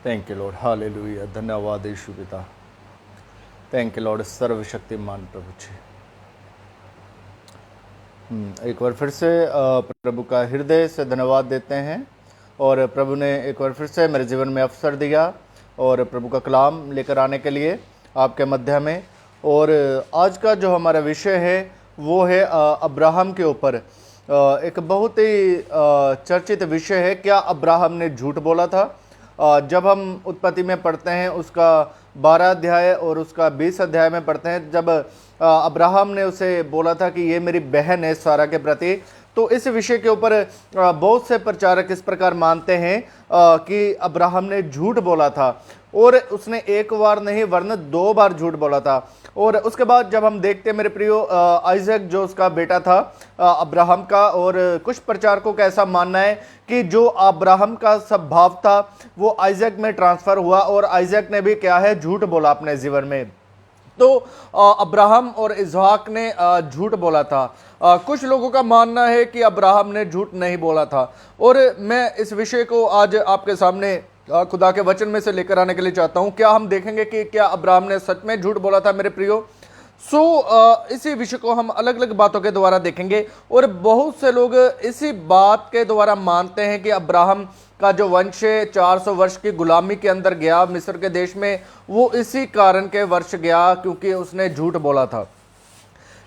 Thank you Lord, hallelujah. धन्यवाद यीशु पिता। Thank you Lord, सर्वशक्तिमान प्रभु जी। एक बार फिर से प्रभु का हृदय से धन्यवाद देते हैं। और प्रभु ने एक बार फिर से मेरे जीवन में अवसर दिया और प्रभु का कलाम लेकर आने के लिए आपके मध्य में। और आज का जो हमारा विषय है वो है अब्राहम के ऊपर। एक बहुत ही चर्चित विषय है, क्या अब्राहम ने झूठ बोला था। जब हम उत्पत्ति में पढ़ते हैं उसका 12 अध्याय और उसका 20 अध्याय में पढ़ते हैं, जब अब्राहम ने उसे बोला था कि ये मेरी बहन है सारा के प्रति, तो इस विषय के ऊपर बहुत से प्रचारक इस प्रकार मानते हैं कि अब्राहम ने झूठ बोला था और उसने एक बार नहीं वरन 2 बार झूठ बोला था। और उसके बाद जब हम देखते हैं मेरे प्रियो, आइजक जो उसका बेटा था अब्राहम का, और कुछ प्रचारकों का ऐसा मानना है कि जो अब्राहम का स्वभाव था वो आइजक में ट्रांसफर हुआ और आइजक ने भी क्या है, झूठ बोला अपने जीवन में। तो अब्राहम और इसहाक ने झूठ बोला था। कुछ लोगों का मानना है कि अब्राहम ने झूठ नहीं बोला था। और मैं इस विषय को आज आपके सामने खुदा के वचन में से लेकर आने के लिए चाहता हूं। क्या हम देखेंगे कि क्या अब्राहम ने सच में झूठ बोला था मेरे प्रियो। इसी विषय को हम अलग अलग बातों के द्वारा देखेंगे। और बहुत से लोग इसी बात के द्वारा मानते हैं कि अब्राहम का जो वंश 400 वर्ष की गुलामी के अंदर गया मिस्र के देश में, वो इसी कारण के वर्ष गया क्योंकि उसने झूठ बोला था।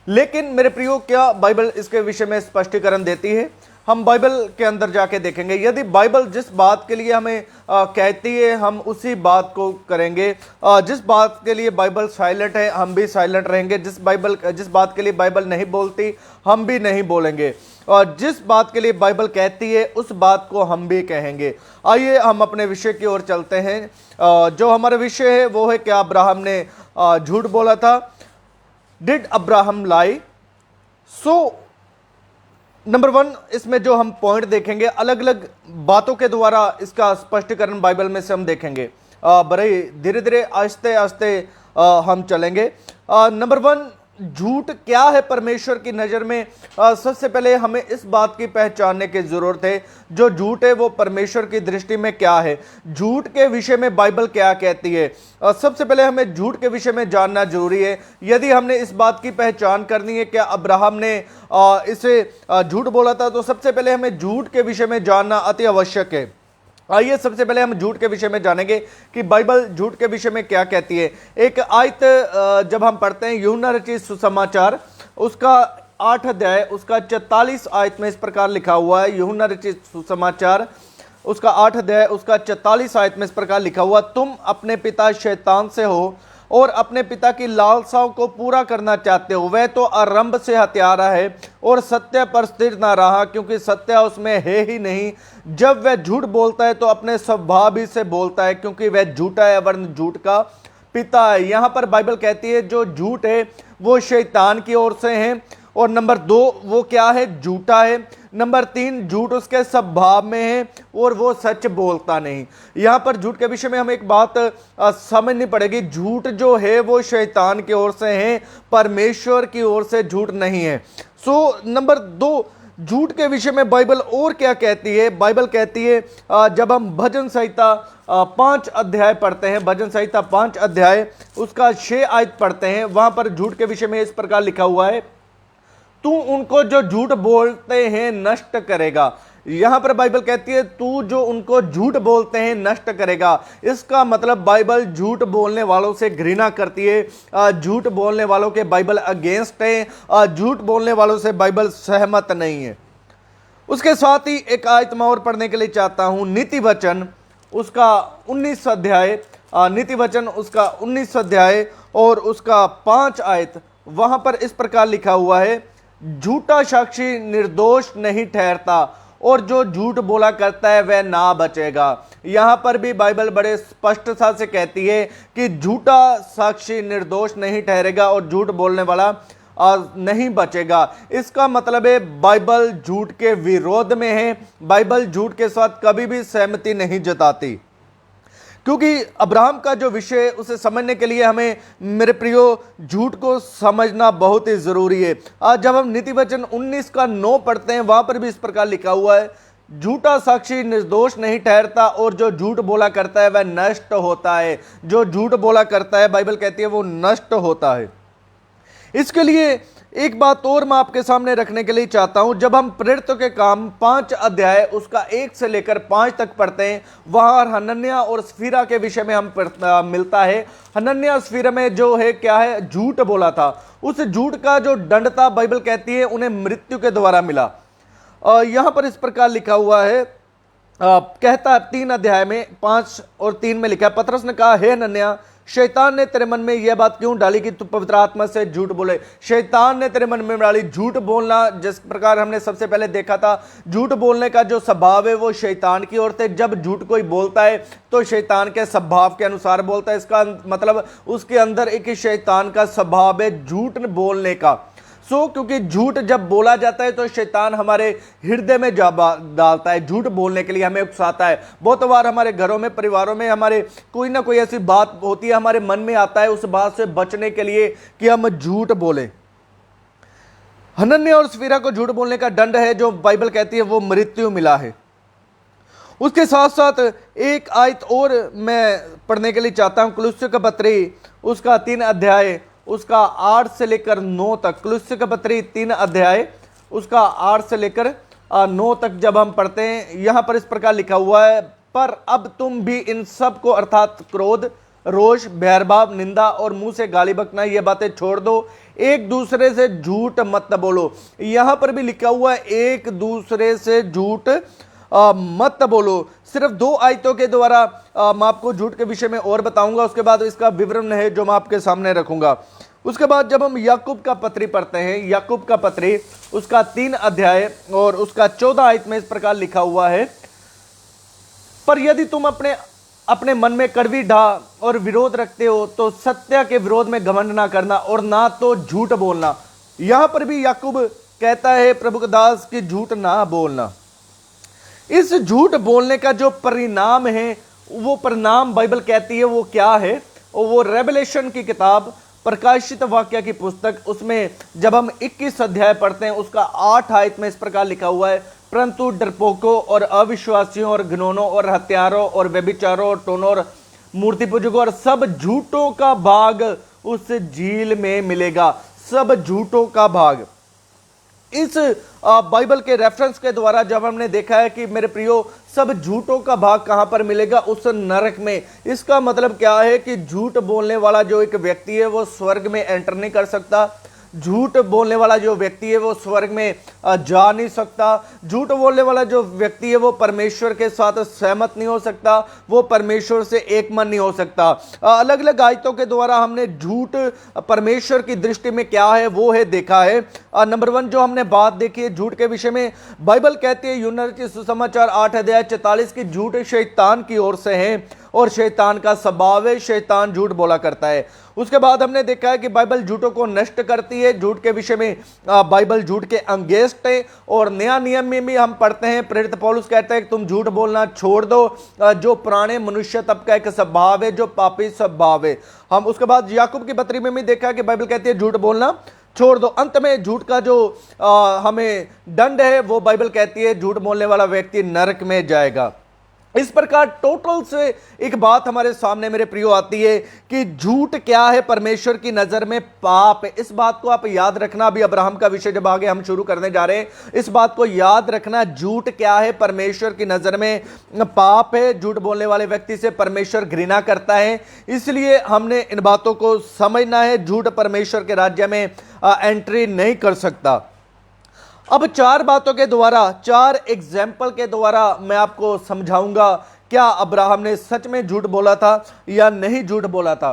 लेकिन मेरे प्रियो, क्या बाइबल इसके विषय में स्पष्टीकरण देती है? हम बाइबल के अंदर जाके देखेंगे। यदि बाइबल जिस बात के लिए हमें कहती है हम उसी बात को करेंगे। जिस बात के लिए बाइबल साइलेंट है हम भी साइलेंट रहेंगे। जिस बात के लिए बाइबल नहीं बोलती हम भी नहीं बोलेंगे। और जिस बात के लिए बाइबल कहती है उस बात को हम भी कहेंगे। आइए हम अपने विषय की ओर चलते हैं। जो हमारा विषय है वो है, क्या अब्राहम ने झूठ बोला था? Did Abraham lie? नंबर 1, इसमें जो हम पॉइंट देखेंगे, अलग अलग बातों के द्वारा इसका स्पष्टीकरण बाइबल में से हम देखेंगे। बड़े धीरे धीरे आस्ते आस्ते हम चलेंगे। नंबर 1, झूठ क्या है परमेश्वर की नज़र में? सबसे पहले हमें इस बात की पहचानने की जरूरत है, जो झूठ है वो परमेश्वर की दृष्टि में क्या है। झूठ के विषय में बाइबल क्या कहती है? सबसे पहले हमें झूठ के विषय में जानना जरूरी है। यदि हमने इस बात की पहचान करनी है क्या अब्राहम ने इसे झूठ बोला था, तो सबसे पहले हमें झूठ के विषय में जानना अति आवश्यक है। आइए सबसे पहले हम झूठ के विषय में जानेंगे कि बाइबल झूठ के विषय में क्या कहती है। एक आयत जब हम पढ़ते हैं यूहन्ना रचित सुसमाचार, उसका 8 अध्याय उसका 44 आयत में इस प्रकार लिखा हुआ है। यूहन्ना रचित सुसमाचार उसका 8 अध्याय उसका 44 आयत में इस प्रकार लिखा हुआ, तुम अपने पिता शैतान से हो और अपने पिता की लालसाओं को पूरा करना चाहते हो। वह तो आरंभ से हत्यारा है और सत्य पर स्थिर ना रहा, क्योंकि सत्य उसमें है ही नहीं। जब वह झूठ बोलता है तो अपने स्वभाव ही से बोलता है, क्योंकि वह झूठा है वरन झूठ का पिता है। यहां पर बाइबल कहती है जो झूठ है वो शैतान की ओर से है। और नंबर 2, वो क्या है? झूठा है। नंबर 3, झूठ उसके स्वभाव में है और वो सच बोलता नहीं। यहां पर झूठ के विषय में हमें एक बात समझनी पड़ेगी। झूठ जो है वो शैतान की ओर से है, परमेश्वर की ओर से झूठ नहीं है। नंबर 2, झूठ के विषय में बाइबल और क्या कहती है? बाइबल कहती है, जब हम भजन संहिता 5 अध्याय पढ़ते हैं, भजन संहिता 5 अध्याय उसका 6 आयत पढ़ते हैं, वहां पर झूठ के विषय में इस प्रकार लिखा हुआ है, तू उनको जो झूठ बोलते हैं नष्ट करेगा। यहां पर बाइबल कहती है तू जो उनको झूठ बोलते हैं नष्ट करेगा। इसका मतलब बाइबल झूठ बोलने वालों से घृणा करती है, झूठ बोलने वालों के बाइबल अगेंस्ट है, झूठ बोलने वालों से बाइबल सहमत नहीं है। उसके साथ ही एक आयत मैं और पढ़ने के लिए चाहता हूं, नीति वचन उसका 19 अध्याय, नीति वचन उसका 19 अध्याय और उसका 5 आयत, वहां पर इस प्रकार लिखा हुआ है, झूठा साक्षी निर्दोष नहीं ठहरता और जो झूठ बोला करता है वह ना बचेगा। यहां पर भी बाइबल बड़े स्पष्टता से कहती है कि झूठा साक्षी निर्दोष नहीं ठहरेगा और झूठ बोलने वाला नहीं बचेगा। इसका मतलब है बाइबल झूठ के विरोध में है, बाइबल झूठ के साथ कभी भी सहमति नहीं जताती। क्योंकि अब्राहम का जो विषय उसे समझने के लिए हमें मेरे प्रियो झूठ को समझना बहुत ही जरूरी है। आज जब हम नीति वचन 19 का 9 पढ़ते हैं, वहां पर भी इस प्रकार लिखा हुआ है, झूठा साक्षी निर्दोष नहीं ठहरता और जो झूठ बोला करता है वह नष्ट होता है। जो झूठ बोला करता है बाइबल कहती है वो नष्ट होता है। इसके लिए एक बात और मैं आपके सामने रखने के लिए चाहता हूं। जब हम प्रेरितों के काम 5 अध्याय उसका 1 से लेकर 5 तक पढ़ते हैं, वहां हनन्याह और सफीरा के विषय में हम मिलता है। हनन्याह सफीरा में जो है क्या है, झूठ बोला था। उस झूठ का जो दंड था बाइबल कहती है उन्हें मृत्यु के द्वारा मिला। यहां पर इस प्रकार लिखा हुआ है, कहता है 3 अध्याय में 5 और 3 में लिखा है, पतरस ने कहा, हे हनन्याह, शैतान ने तेरे मन में यह बात क्यों डाली कि तू पवित्र आत्मा से झूठ बोले। शैतान ने तेरे मन में डाली झूठ बोलना। जिस प्रकार हमने सबसे पहले देखा था, झूठ बोलने का जो स्वभाव है वो शैतान की ओर से। जब झूठ कोई बोलता है तो शैतान के स्वभाव के अनुसार बोलता है। इसका मतलब उसके अंदर एक शैतान का स्वभाव है झूठ बोलने का। क्योंकि झूठ जब बोला जाता है तो शैतान हमारे हृदय में जा डालता है, झूठ बोलने के लिए हमें उकसाता है। बहुत बार हमारे घरों में, परिवारों में हमारे कोई ना कोई ऐसी बात होती है, हमारे मन में आता है उस बात से बचने के लिए कि हम झूठ बोले। हनन्याह और सफीरा को झूठ बोलने का दंड है जो बाइबल कहती है वो मृत्यु मिला है। उसके साथ साथ एक आयत और मैं पढ़ने के लिए चाहता हूं, कुलुस्सियों का पत्री उसका 3 अध्याय उसका 8 से लेकर 9 तक। कुलुस्सियों का पत्री 3 अध्याय उसका 8 से लेकर 9 तक जब हम पढ़ते हैं, यहां पर इस प्रकार लिखा हुआ है, पर अब तुम भी इन सब को अर्थात क्रोध, रोष, बैरभाव, निंदा और मुंह से गाली बकना, ये बातें छोड़ दो। एक दूसरे से झूठ मत बोलो। यहां पर भी लिखा हुआ है एक दूसरे से झूठ मत बोलो। सिर्फ 2 आयतों के द्वारा मैं आपको झूठ के विषय में और बताऊंगा, उसके बाद इसका विवरण है जो मैं आपके सामने रखूंगा। उसके बाद जब हम याकूब का पत्री पढ़ते हैं, याकूब का पत्री उसका 3 अध्याय और उसका 14 आयत में इस प्रकार लिखा हुआ है, पर यदि तुम अपने मन में कड़वी ढाह और विरोध रखते हो तो सत्य के विरोध में घमंड ना करना और ना तो झूठ बोलना। यहां पर भी याकूब कहता है प्रभु के दास की झूठ ना बोलना। इस झूठ बोलने का जो परिणाम है वो परिणाम बाइबल कहती है वो क्या है, और वो रेवलेशन की किताब, प्रकाशित वाक्य की पुस्तक, उसमें जब हम 21 अध्याय पढ़ते हैं उसका 8 आयत में इस प्रकार लिखा हुआ है, परंतु डरपोकों और अविश्वासियों और घिनौनों और हत्यारों और व्यभिचारों और टोनों और मूर्ति पूजकों और सब झूठों का भाग उस झील में मिलेगा। सब झूठों का भाग। इस बाइबल के रेफरेंस के द्वारा जब हमने देखा है कि मेरे प्रियो सब झूठों का भाग कहां पर मिलेगा, उस नरक में। इसका मतलब क्या है कि झूठ बोलने वाला जो एक व्यक्ति है वो स्वर्ग में एंटर नहीं कर सकता। झूठ बोलने वाला जो व्यक्ति है वो स्वर्ग में जा नहीं सकता। झूठ बोलने वाला जो व्यक्ति है वो परमेश्वर के साथ सहमत नहीं हो सकता, वो परमेश्वर से एक मन नहीं हो सकता। अलग अलग आयतों के द्वारा हमने झूठ परमेश्वर की दृष्टि में क्या है वो है देखा है। नंबर 1 जो हमने बात देखी है झूठ के विषय में, बाइबल कहती है यूहन्ना रचित सुसमाचार 8 अध्याय 44 की झूठ शैतान की ओर से है और शैतान का स्वभाव है, शैतान झूठ बोला करता है। उसके बाद हमने देखा है कि बाइबल झूठों को नष्ट करती है। झूठ के विषय में बाइबल झूठ के अगेंस्ट है। और नया नियम में भी हम पढ़ते हैं, प्रेरित पौलुस कहता है कि तुम झूठ बोलना छोड़ दो, जो पुराने मनुष्य तब का एक स्वभाव है, जो पापी स्वभाव है। हम उसके बाद याकूब की पत्री में भी देखा कि बाइबल कहती है झूठ बोलना छोड़ दो। अंत में झूठ का जो हमें दंड है वो बाइबल कहती है झूठ बोलने वाला व्यक्ति नरक में जाएगा। इस प्रकार टोटल से एक बात हमारे सामने मेरे प्रियो आती है कि झूठ क्या है, परमेश्वर की नजर में पाप है। इस बात को आप याद रखना। अभी अब्राहम का विषय जब आगे हम शुरू करने जा रहे हैं, इस बात को याद रखना। झूठ क्या है, परमेश्वर की नजर में पाप है। झूठ बोलने वाले व्यक्ति से परमेश्वर घृणा करता है, इसलिए हमने इन बातों को समझना है। झूठ परमेश्वर के राज्य में एंट्री नहीं कर सकता। अब 4 बातों के द्वारा, 4 एग्जाम्पल के द्वारा मैं आपको समझाऊंगा क्या अब्राहम ने सच में झूठ बोला था या नहीं झूठ बोला था।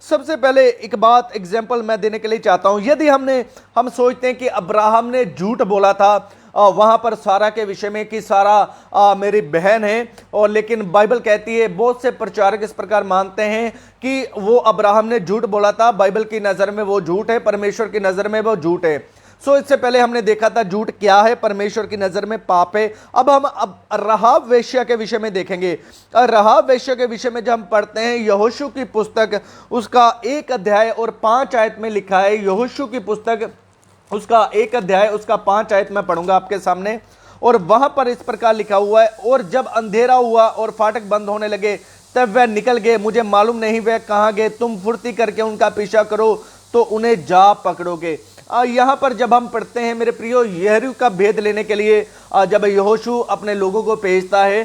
सबसे पहले एक बात एग्जाम्पल मैं देने के लिए चाहता हूं। यदि हम सोचते हैं कि अब्राहम ने झूठ बोला था वहां पर सारा के विषय में कि सारा मेरी बहन है, और लेकिन बाइबल कहती है, बहुत से प्रचारक इस प्रकार मानते हैं कि वो अब्राहम ने झूठ बोला था, बाइबल की नजर में वो झूठ है, परमेश्वर की नजर में वो झूठ है। इससे पहले हमने देखा था झूठ क्या है, परमेश्वर की नजर में पाप है। अब हम राहाब वेश्या के विषय में देखेंगे। राहाब वेश्या के विषय में जब हम पढ़ते हैं यहोशू की पुस्तक उसका 1 अध्याय और 5 आयत में लिखा है। यहोशू की पुस्तक उसका 1 अध्याय उसका 5 आयत मैं पढ़ूंगा आपके सामने। और वहां पर इस प्रकार लिखा हुआ है, और जब अंधेरा हुआ और फाटक बंद होने लगे तब वह निकल गए, मुझे मालूम नहीं वह कहाँ गए, तुम फुर्ती करके उनका पीछा करो तो उन्हें जा पकड़ोगे। यहाँ पर जब हम पढ़ते हैं मेरे प्रियो, यरीहो का भेद लेने के लिए जब यहोशू अपने लोगों को भेजता है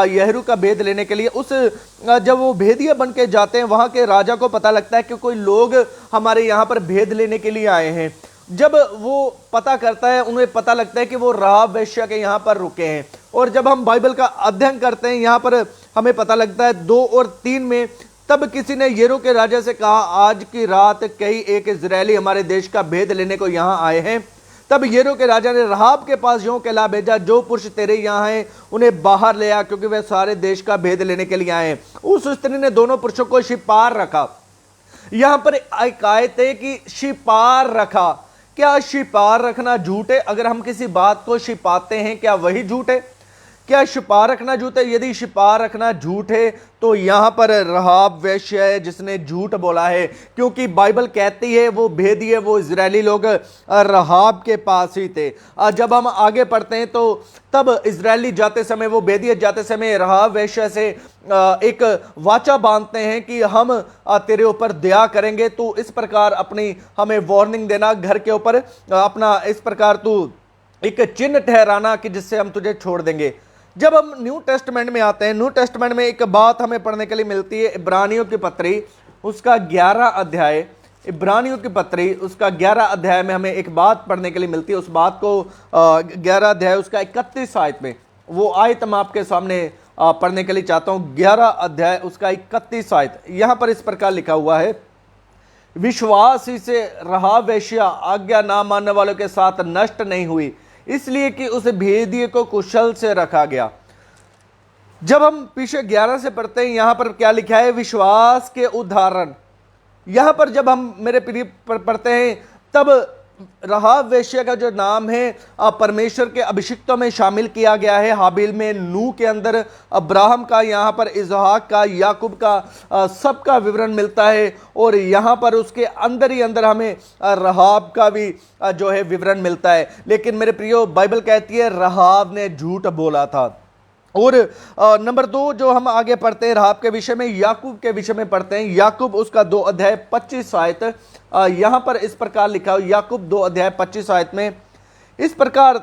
यरीहो का भेद लेने के लिए, उस जब वो भेदिया बन के जाते हैं, वहाँ के राजा को पता लगता है कि कोई लोग हमारे यहाँ पर भेद लेने के लिए आए हैं। जब वो पता करता है, उन्हें पता लगता है कि वो राहाब वेश्या के यहाँ पर रुके हैं। और जब हम बाइबल का अध्ययन करते हैं, यहाँ पर हमें पता लगता है 2 और 3 में, तब किसी ने यरीहो के राजा से कहा, आज की रात कई एक इजरायली हमारे देश का भेद लेने को यहाँ आए हैं। तब यरीहो के राजा ने राहाब के पास यूं कहला भेजा, जो पुरुष तेरे यहाँ हैं उन्हें बाहर ले आ, क्योंकि वे सारे देश का भेद लेने के लिए आए हैं। उस स्त्री ने दोनों पुरुषों को छिपार रखा। यहां पर एक आयत है कि छिपार रखा। क्या छिपार रखना झूठ है? अगर हम किसी बात को छिपाते हैं, क्या वही झूठ है? क्या छिपा रखना झूठ है? यदि छिपा रखना झूठ है तो यहां पर राहाब वेश्या है जिसने झूठ बोला है, क्योंकि बाइबल कहती है वो भेदिए, वो इजरायली लोग राहाब के पास ही थे। जब हम आगे पढ़ते हैं तो तब इजरायली जाते समय, वो भेदिए जाते समय राहाब वेश्या से एक वाचा बांधते हैं कि हम तेरे ऊपर दया करेंगे, तो इस प्रकार अपनी हमें वार्निंग देना, घर के ऊपर अपना इस प्रकार तू एक चिन्ह ठहराना कि जिससे हम तुझे छोड़ देंगे। जब हम न्यू टेस्टमेंट में आते हैं, न्यू टेस्टमेंट में एक बात हमें पढ़ने के लिए मिलती है, इब्रानियों की पत्री उसका 11 अध्याय, इब्रानियों की पत्री उसका 11 अध्याय में हमें एक बात पढ़ने के लिए मिलती है। उस बात को 11 अध्याय उसका 31 आयत में, वो आयत मैं आपके सामने पढ़ने के लिए चाहता हूँ। 11 अध्याय उसका 31 आयत, यहां पर इस प्रकार लिखा हुआ है, विश्वास ही से राहाब वेश्या आज्ञा ना मानने वालों के साथ नष्ट नहीं हुई, इसलिए कि उस भेदिए को कुशल से रखा गया। जब हम पीछे 11 से पढ़ते हैं, यहां पर क्या लिखा है? विश्वास के उदाहरण। यहां पर जब हम मेरे प्रिय पढ़ते हैं, तब राहाब वेश्या का जो नाम है परमेश्वर के अभिषिक्तों में शामिल किया गया है। हाबिल में, नूह के अंदर अब्राहम का, यहाँ पर इसहाक का, याकूब का, सबका विवरण मिलता है। और यहाँ पर उसके अंदर ही अंदर हमें राहाब का भी जो है विवरण मिलता है। लेकिन मेरे प्रियो, बाइबल कहती है राहाब ने झूठ बोला था। और नंबर 2 जो हम आगे पढ़ते हैं राहाब के विषय में, याकूब के विषय में पढ़ते हैं। याकूब उसका 2 अध्याय 25 आयत, यहां पर इस प्रकार लिखा हो, याकूब 2 अध्याय 25 आयत में इस प्रकार,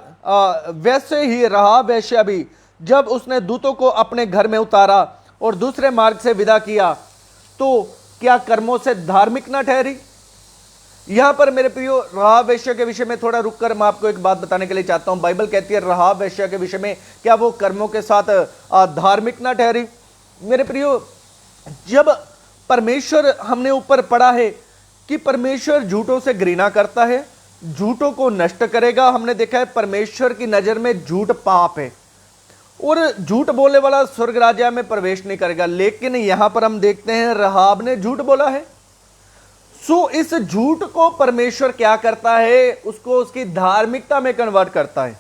वैसे ही राहाब वेश्या भी जब उसने दूतों को अपने घर में उतारा और दूसरे मार्ग से विदा किया, तो क्या कर्मों से धार्मिक न ठहरी? यहां पर मेरे प्रियो, राहाब वेश्या के विषय में थोड़ा रुककर मैं आपको एक बात बताने के लिए चाहता हूं। बाइबल कहती है राहाब वेश्या के विषय में, क्या वो कर्मों के साथ धार्मिक ना ठहरी? मेरे प्रियो, जब परमेश्वर, हमने ऊपर पढ़ा है कि परमेश्वर झूठों से घृणा करता है, झूठों को नष्ट करेगा। हमने देखा है परमेश्वर की नजर में झूठ पाप है और झूठ बोलने वाला स्वर्ग राज्य में प्रवेश नहीं करेगा। लेकिन यहां पर हम देखते हैं राहाब ने झूठ बोला है। सो इस झूठ को परमेश्वर क्या करता है? उसको उसकी धार्मिकता में कन्वर्ट करता है।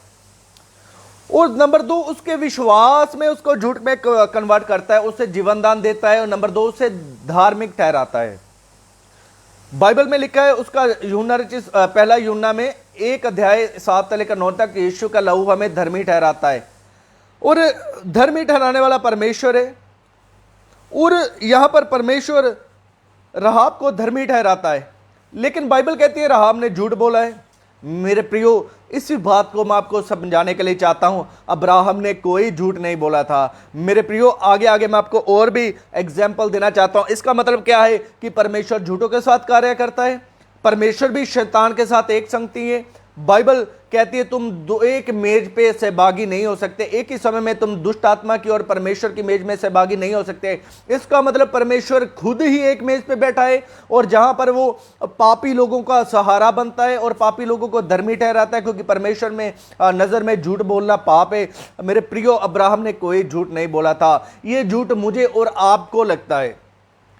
और नंबर 2, उसके विश्वास में उसको झूठ में कन्वर्ट करता है, उससे जीवन दान देता है। और नंबर 2, उसे धार्मिक ठहराता है। बाइबल में लिखा है, उसका यूहन्ना पहला यूहन्ना में 1 अध्याय 7 से लेकर 9 तक, यीशु का लहू हमें धर्मी ठहराता है और धर्मी ठहराने वाला परमेश्वर है। और यहां पर परमेश्वर राहाब को धर्मी ठहराता है। लेकिन बाइबल कहती है राहाब ने झूठ बोला है। मेरे प्रियो, इसी बात को मैं आपको समझाने के लिए चाहता हूं। अब्राहम ने कोई झूठ नहीं बोला था। मेरे प्रियो, आगे आगे मैं आपको और भी एग्जाम्पल देना चाहता हूं। इसका मतलब क्या है कि परमेश्वर झूठों के साथ कार्य करता है। परमेश्वर भी शैतान के साथ एक संगति है। बाइबल कहती है तुम एक मेज पे सहभागी नहीं हो सकते, एक ही समय में तुम दुष्ट आत्मा की और परमेश्वर की मेज में सहभागी नहीं हो सकते। इसका मतलब परमेश्वर खुद ही एक मेज पे बैठा है और जहां पर वो पापी लोगों का सहारा बनता है और पापी लोगों को धर्मी ठहराता है, क्योंकि परमेश्वर में नजर में झूठ बोलना पाप है। मेरे प्रियो, अब्राहम ने कोई झूठ नहीं बोला था। ये झूठ मुझे और आपको लगता है।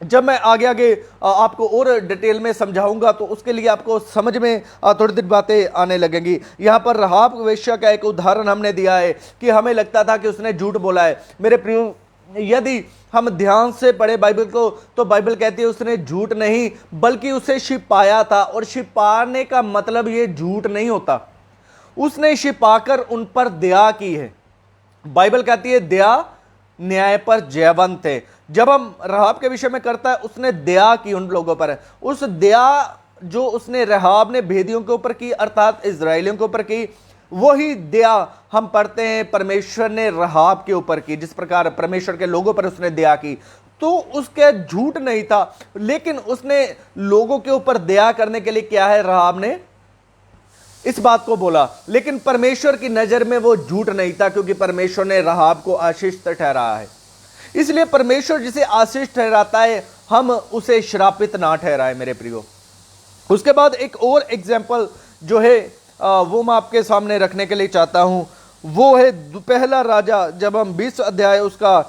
जब मैं आगे आगे आपको और डिटेल में समझाऊंगा तो उसके लिए आपको समझ में थोड़ी देर बातें आने लगेंगी। यहाँ पर राहाब वेश्या का एक उदाहरण हमने दिया है कि हमें लगता था कि उसने झूठ बोला है। मेरे प्रियो, यदि हम ध्यान से पढ़े बाइबल को तो बाइबल कहती है उसने झूठ नहीं बल्कि उसे छिपाया था। और छिपाने का मतलब ये झूठ नहीं होता। उसने छिपाकर उन पर दया की है। बाइबल कहती है दया न्याय पर जयवंत है। जब हम रहाब के विषय में करता है, उसने दया की उन लोगों पर। उस दया जो उसने रहाब ने भेदियों के ऊपर की, अर्थात इजरायलियों के ऊपर की, वही दया हम पढ़ते हैं परमेश्वर ने रहाब के ऊपर की। जिस प्रकार परमेश्वर के लोगों पर उसने दया की, तो उसके झूठ नहीं था, लेकिन उसने लोगों के ऊपर दया करने के लिए क्या है, रहाब ने इस बात को बोला। लेकिन परमेश्वर की नजर में वो झूठ नहीं था, क्योंकि परमेश्वर ने रहाब को आशीष ठहराया है। इसलिए परमेश्वर जिसे आशीष ठहराता है, हम उसे श्रापित ना ठहराए मेरे प्रियो। उसके बाद एक और एग्जाम्पल जो है वो मैं आपके सामने रखने के लिए चाहता हूं। वो है पहला राजा, जब हम 20 अध्याय उसका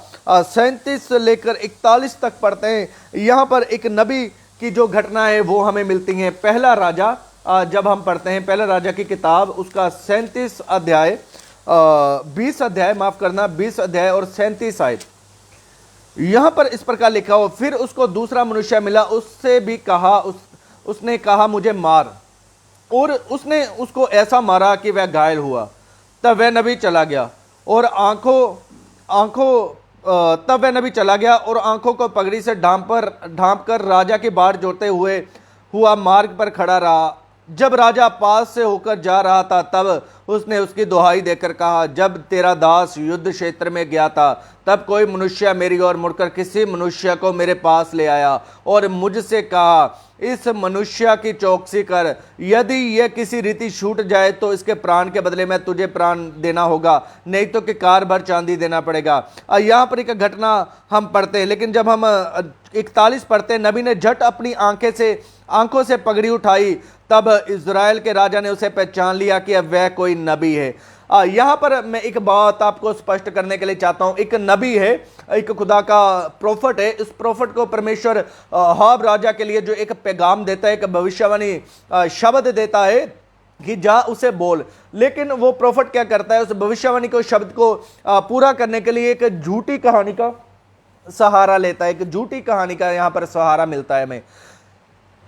37 से लेकर 41 तक पढ़ते हैं, यहां पर एक नबी की जो घटना है वो हमें मिलती है। पहला राजा जब हम पढ़ते हैं, पहला राजा की किताब उसका 37 अध्याय 20 अध्याय, माफ करना 20 अध्याय और 37 आयत, यहां पर इस प्रकार लिखा हो, फिर उसको दूसरा मनुष्य मिला, उससे भी कहा, उसने कहा मुझे मार, और उसने उसको ऐसा मारा कि वह घायल हुआ। तब वह नबी चला गया और तब वह नबी चला गया और आंखों को पगड़ी से ढांप कर राजा की बाट जोड़ते हुआ मार्ग पर खड़ा रहा। जब राजा पास से होकर जा रहा था, तब उसने उसकी दुहाई देकर कहा, जब तेरा दास युद्ध क्षेत्र में गया था, तब कोई मनुष्य मेरी ओर मुड़कर किसी मनुष्य को मेरे पास ले आया और मुझसे कहा, इस मनुष्य की चौकसी कर, यदि यह किसी रीति छूट जाए तो इसके प्राण के बदले में तुझे प्राण देना होगा, नहीं तो कि कार भर चांदी देना पड़ेगा। यहाँ पर एक घटना हम पढ़ते हैं, लेकिन जब हम 41 पढ़ते हैं, नबी ने झट अपनी आंखों से पगड़ी उठाई, तब इज़राइल के राजा ने उसे पहचान लिया कि अब वह कोई नबी है। यहां पर मैं एक बात आपको स्पष्ट करने के लिए चाहता हूं। एक नबी है, एक खुदा का प्रोफेट है। इस प्रोफेट को परमेश्वर अहाब राजा के लिए जो एक पैगाम देता है, एक भविष्यवाणी शब्द देता है कि जा उसे बोल। लेकिन वो प्रोफेट क्या करता है, उस भविष्यवाणी को, शब्द को पूरा करने के लिए एक झूठी कहानी का सहारा लेता है। एक झूठी कहानी का यहां पर सहारा मिलता है हमें।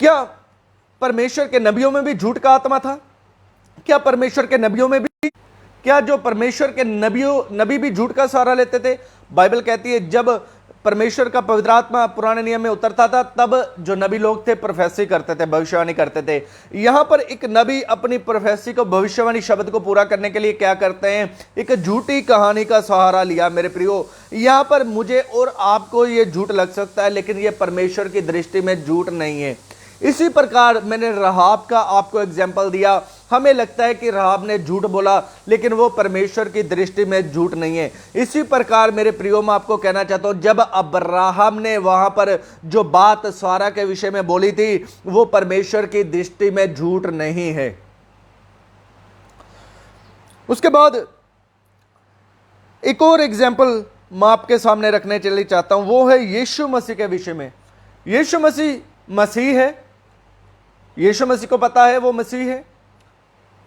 क्या परमेश्वर के नबियों में भी झूठ का आत्मा था? क्या परमेश्वर के नबियों में भी, क्या जो परमेश्वर के नबी भी झूठ का सहारा लेते थे? बाइबल कहती है जब परमेश्वर का पवित्र आत्मा पुराने नियम में उतरता था, तब जो नबी लोग थे प्रोफेसी करते थे, भविष्यवाणी करते थे। यहां पर एक नबी अपनी प्रोफेसी को, भविष्यवाणी शब्द को पूरा करने के लिए क्या करते हैं, एक झूठी कहानी का सहारा लिया मेरे प्रियो। यहां पर मुझे और आपको यह झूठ लग सकता है, लेकिन यह परमेश्वर की दृष्टि में झूठ नहीं है। इसी प्रकार मैंने रहाब का आपको एग्जाम्पल दिया। हमें लगता है कि रहाब ने झूठ बोला, लेकिन वो परमेश्वर की दृष्टि में झूठ नहीं है। इसी प्रकार मेरे प्रियो, मैं आपको कहना चाहता हूं, जब अब्राहम ने वहां पर जो बात सारा के विषय में बोली थी, वो परमेश्वर की दृष्टि में झूठ नहीं है। उसके बाद एक और एग्जाम्पल मैं आपके सामने रखने के लिए चाहता हूं, वो है यीशु मसीह के विषय में। यीशु मसीह है। यीशु मसीह को पता है वो मसीह है,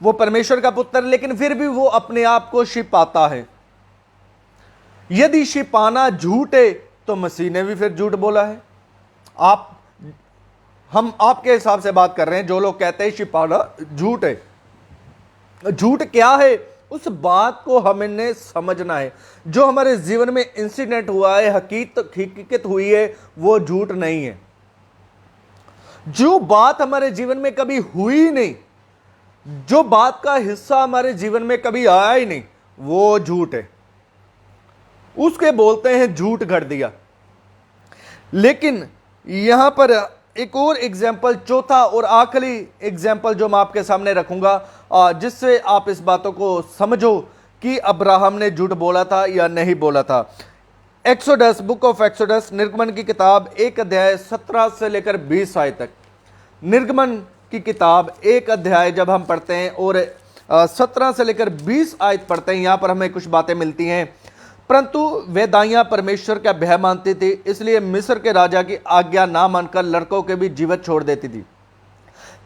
वो परमेश्वर का पुत्र, लेकिन फिर भी वो अपने आप को छिपाता है। यदि छिपाना झूठ है, तो मसीह ने भी फिर झूठ बोला है। हम आपके हिसाब से बात कर रहे हैं। जो लोग कहते हैं छिपाना झूठ है, झूठ क्या है, उस बात को हमने समझना है। जो हमारे जीवन में इंसिडेंट हुआ है, हकीकत हुई है, वो झूठ नहीं है। जो बात हमारे जीवन में कभी हुई नहीं, जो बात का हिस्सा हमारे जीवन में कभी आया ही नहीं, वो झूठ है। उसके बोलते हैं झूठ घड़ दिया। लेकिन यहां पर एक और एग्जाम्पल, चौथा और आखिरी एग्जाम्पल जो मैं आपके सामने रखूंगा, जिससे आप इस बातों को समझो कि अब्राहम ने झूठ बोला था या नहीं बोला था। एक्सोडस, बुक ऑफ एक्सोडस, निर्गमन की किताब 1 अध्याय 17 से लेकर 20 आयत तक। निर्गमन की किताब 1 अध्याय जब हम पढ़ते हैं और 17 से लेकर 20 आयत पढ़ते हैं, यहां पर हमें कुछ बातें मिलती हैं। परंतु वे दाइयां परमेश्वर का भय मानती थी, इसलिए मिस्र के राजा की आज्ञा ना मानकर लड़कों के भी जीवित छोड़ देती थी।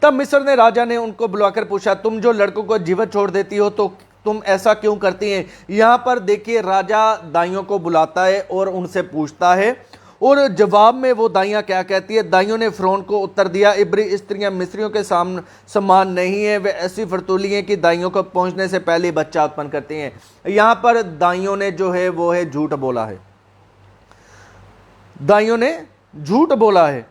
तब मिस्र ने राजा ने उनको बुलाकर पूछा, तुम जो लड़कों को जीवित छोड़ देती हो, तो तुम ऐसा क्यों करती हैं? यहां पर देखिए, राजा दाइयों को बुलाता है और उनसे पूछता है, और जवाब में वो दाइयाँ क्या कहती है? दाइयों ने फ़िरौन को उत्तर दिया, इब्री स्त्रियाँ मिस्रियों के समान नहीं है, वे ऐसी फरतूली हैं कि दाइयों को पहुंचने से पहले बच्चा उत्पन्न करती हैं। यहाँ पर दाइयों ने जो है वो है झूठ बोला है, दाइयों ने झूठ बोला है।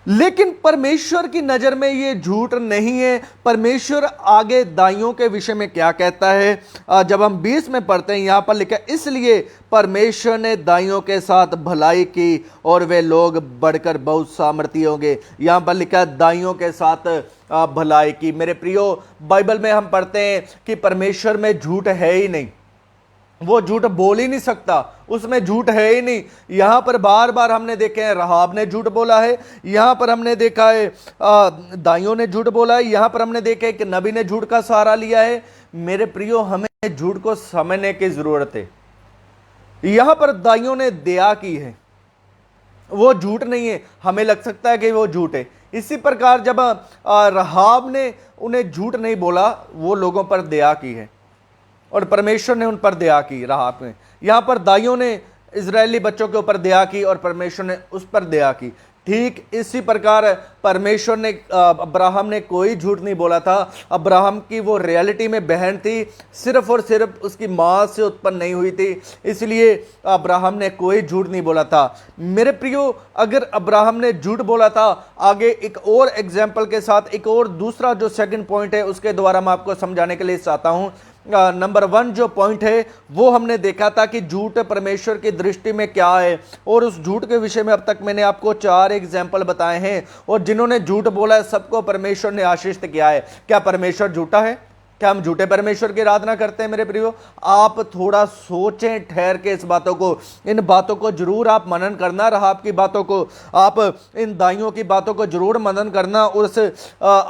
लेकिन परमेश्वर की नजर में ये झूठ नहीं है। परमेश्वर आगे दाइयों के विषय में क्या कहता है? जब हम 20 में पढ़ते हैं, यहां पर लिखा, इसलिए परमेश्वर ने दाइयों के साथ भलाई की और वे लोग बढ़कर बहुत सामर्थी होंगे। यहां पर लिखा है दाइयों के साथ भलाई की। मेरे प्रियो, बाइबल में हम पढ़ते हैं कि परमेश्वर में झूठ है ही नहीं, वो झूठ बोल ही नहीं सकता, उसमें झूठ है ही नहीं। यहां पर बार बार हमने देखे हैं राहाब ने झूठ बोला है, यहां पर हमने देखा है दाइयों ने झूठ बोला है, यहां पर हमने देखा है कि नबी ने झूठ का सहारा लिया है। मेरे प्रियो, हमें झूठ को समझने की जरूरत है। यहां पर दाइयों ने दया की है, वो झूठ नहीं है। हमें लग सकता है कि वो झूठ है। इसी प्रकार जब राहाब ने उन्हें झूठ नहीं बोला, वो लोगों पर दया की है और परमेश्वर ने उन पर दया की। राहाब में, यहां पर दाइयों ने इजरायली बच्चों के ऊपर दया की और परमेश्वर ने उस पर दया की। ठीक इसी प्रकार परमेश्वर ने, अब्राहम ने कोई झूठ नहीं बोला था। अब्राहम की वो रियलिटी में बहन थी, सिर्फ और सिर्फ उसकी मां से उत्पन्न नहीं हुई थी, इसलिए अब्राहम ने कोई झूठ नहीं बोला था। मेरे प्रियो, अगर अब्राहम ने झूठ बोला था, आगे एक और एग्जाम्पल के साथ, एक और दूसरा जो सेकंड पॉइंट है उसके द्वारा मैं आपको समझाने के लिए चाहता हूं। नंबर 1 जो पॉइंट है वो हमने देखा था कि झूठ परमेश्वर की दृष्टि में क्या है, और उस झूठ के विषय में अब तक मैंने आपको 4 एग्जाम्पल बताए हैं। और जिन्होंने झूठ बोला है सबको परमेश्वर ने आशीष किया है। क्या परमेश्वर झूठा है? क्या हम झूठे परमेश्वर की आराधना करते हैं? मेरे प्रियो, आप थोड़ा सोचें ठहर के इस बातों को, इन बातों को जरूर आप मनन करना। राहाब की बातों को, आप इन दाइयों की बातों को जरूर मनन करना, और उस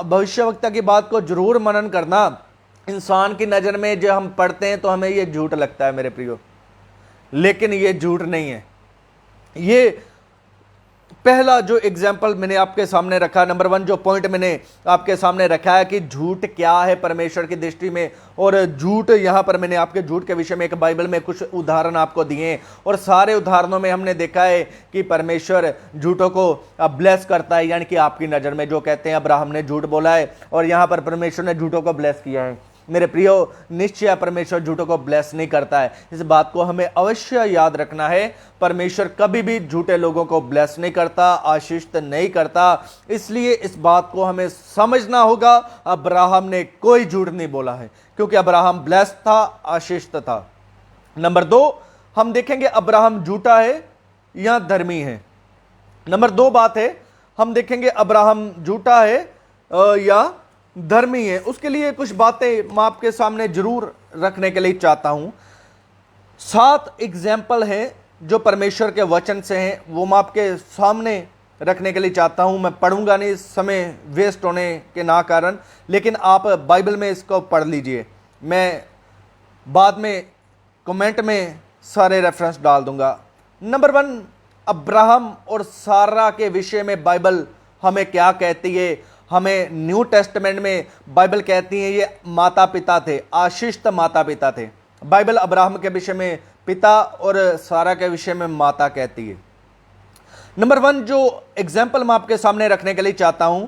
भविष्यवक्ता की बात को जरूर मनन करना। इंसान की नज़र में जो हम पढ़ते हैं तो हमें ये झूठ लगता है मेरे प्रियो, लेकिन ये झूठ नहीं है। ये पहला जो एग्जाम्पल मैंने आपके सामने रखा, नंबर 1 जो पॉइंट मैंने आपके सामने रखा है कि झूठ क्या है परमेश्वर की दृष्टि में। और झूठ, यहां पर मैंने आपके झूठ के विषय में एक बाइबल में कुछ उदाहरण आपको दिए, और सारे उदाहरणों में हमने देखा है कि परमेश्वर झूठों को ब्लेस करता है। यानी कि आपकी नज़र में जो कहते हैं अब्राहम ने झूठ बोला है और यहां पर परमेश्वर ने झूठों को ब्लेस किया है। मेरे प्रियो, निश्चय परमेश्वर झूठों को ब्लेस नहीं करता है। इस बात को हमें अवश्य याद रखना है। परमेश्वर कभी भी झूठे लोगों को ब्लेस नहीं करता, आशीषित नहीं करता। इसलिए इस बात को हमें समझना होगा। अब्राहम ने कोई झूठ नहीं बोला है, क्योंकि अब्राहम ब्लेस था, आशीषित था। नंबर 2 हम देखेंगे अब्राहम झूठा है या धर्मी है। नंबर 2 बात है, हम देखेंगे अब्राहम झूठा है या धर्मी है। उसके लिए कुछ बातें मैं आपके सामने जरूर रखने के लिए चाहता हूं। 7 एग्जाम्पल हैं जो परमेश्वर के वचन से हैं, वो मैं आपके सामने रखने के लिए चाहता हूं। मैं पढ़ूंगा नहीं, समय वेस्ट होने के ना कारण, लेकिन आप बाइबल में इसको पढ़ लीजिए। मैं बाद में कमेंट में सारे रेफरेंस डाल दूंगा। नंबर 1, अब्राहम और सारा के विषय में बाइबल हमें क्या कहती है? हमें न्यू टेस्टमेंट में बाइबल कहती है ये माता पिता थे, आशीषित माता पिता थे। बाइबल अब्राहम के विषय में पिता और सारा के विषय में माता कहती है। नंबर 1 जो एग्जाम्पल मैं आपके सामने रखने के लिए चाहता हूं,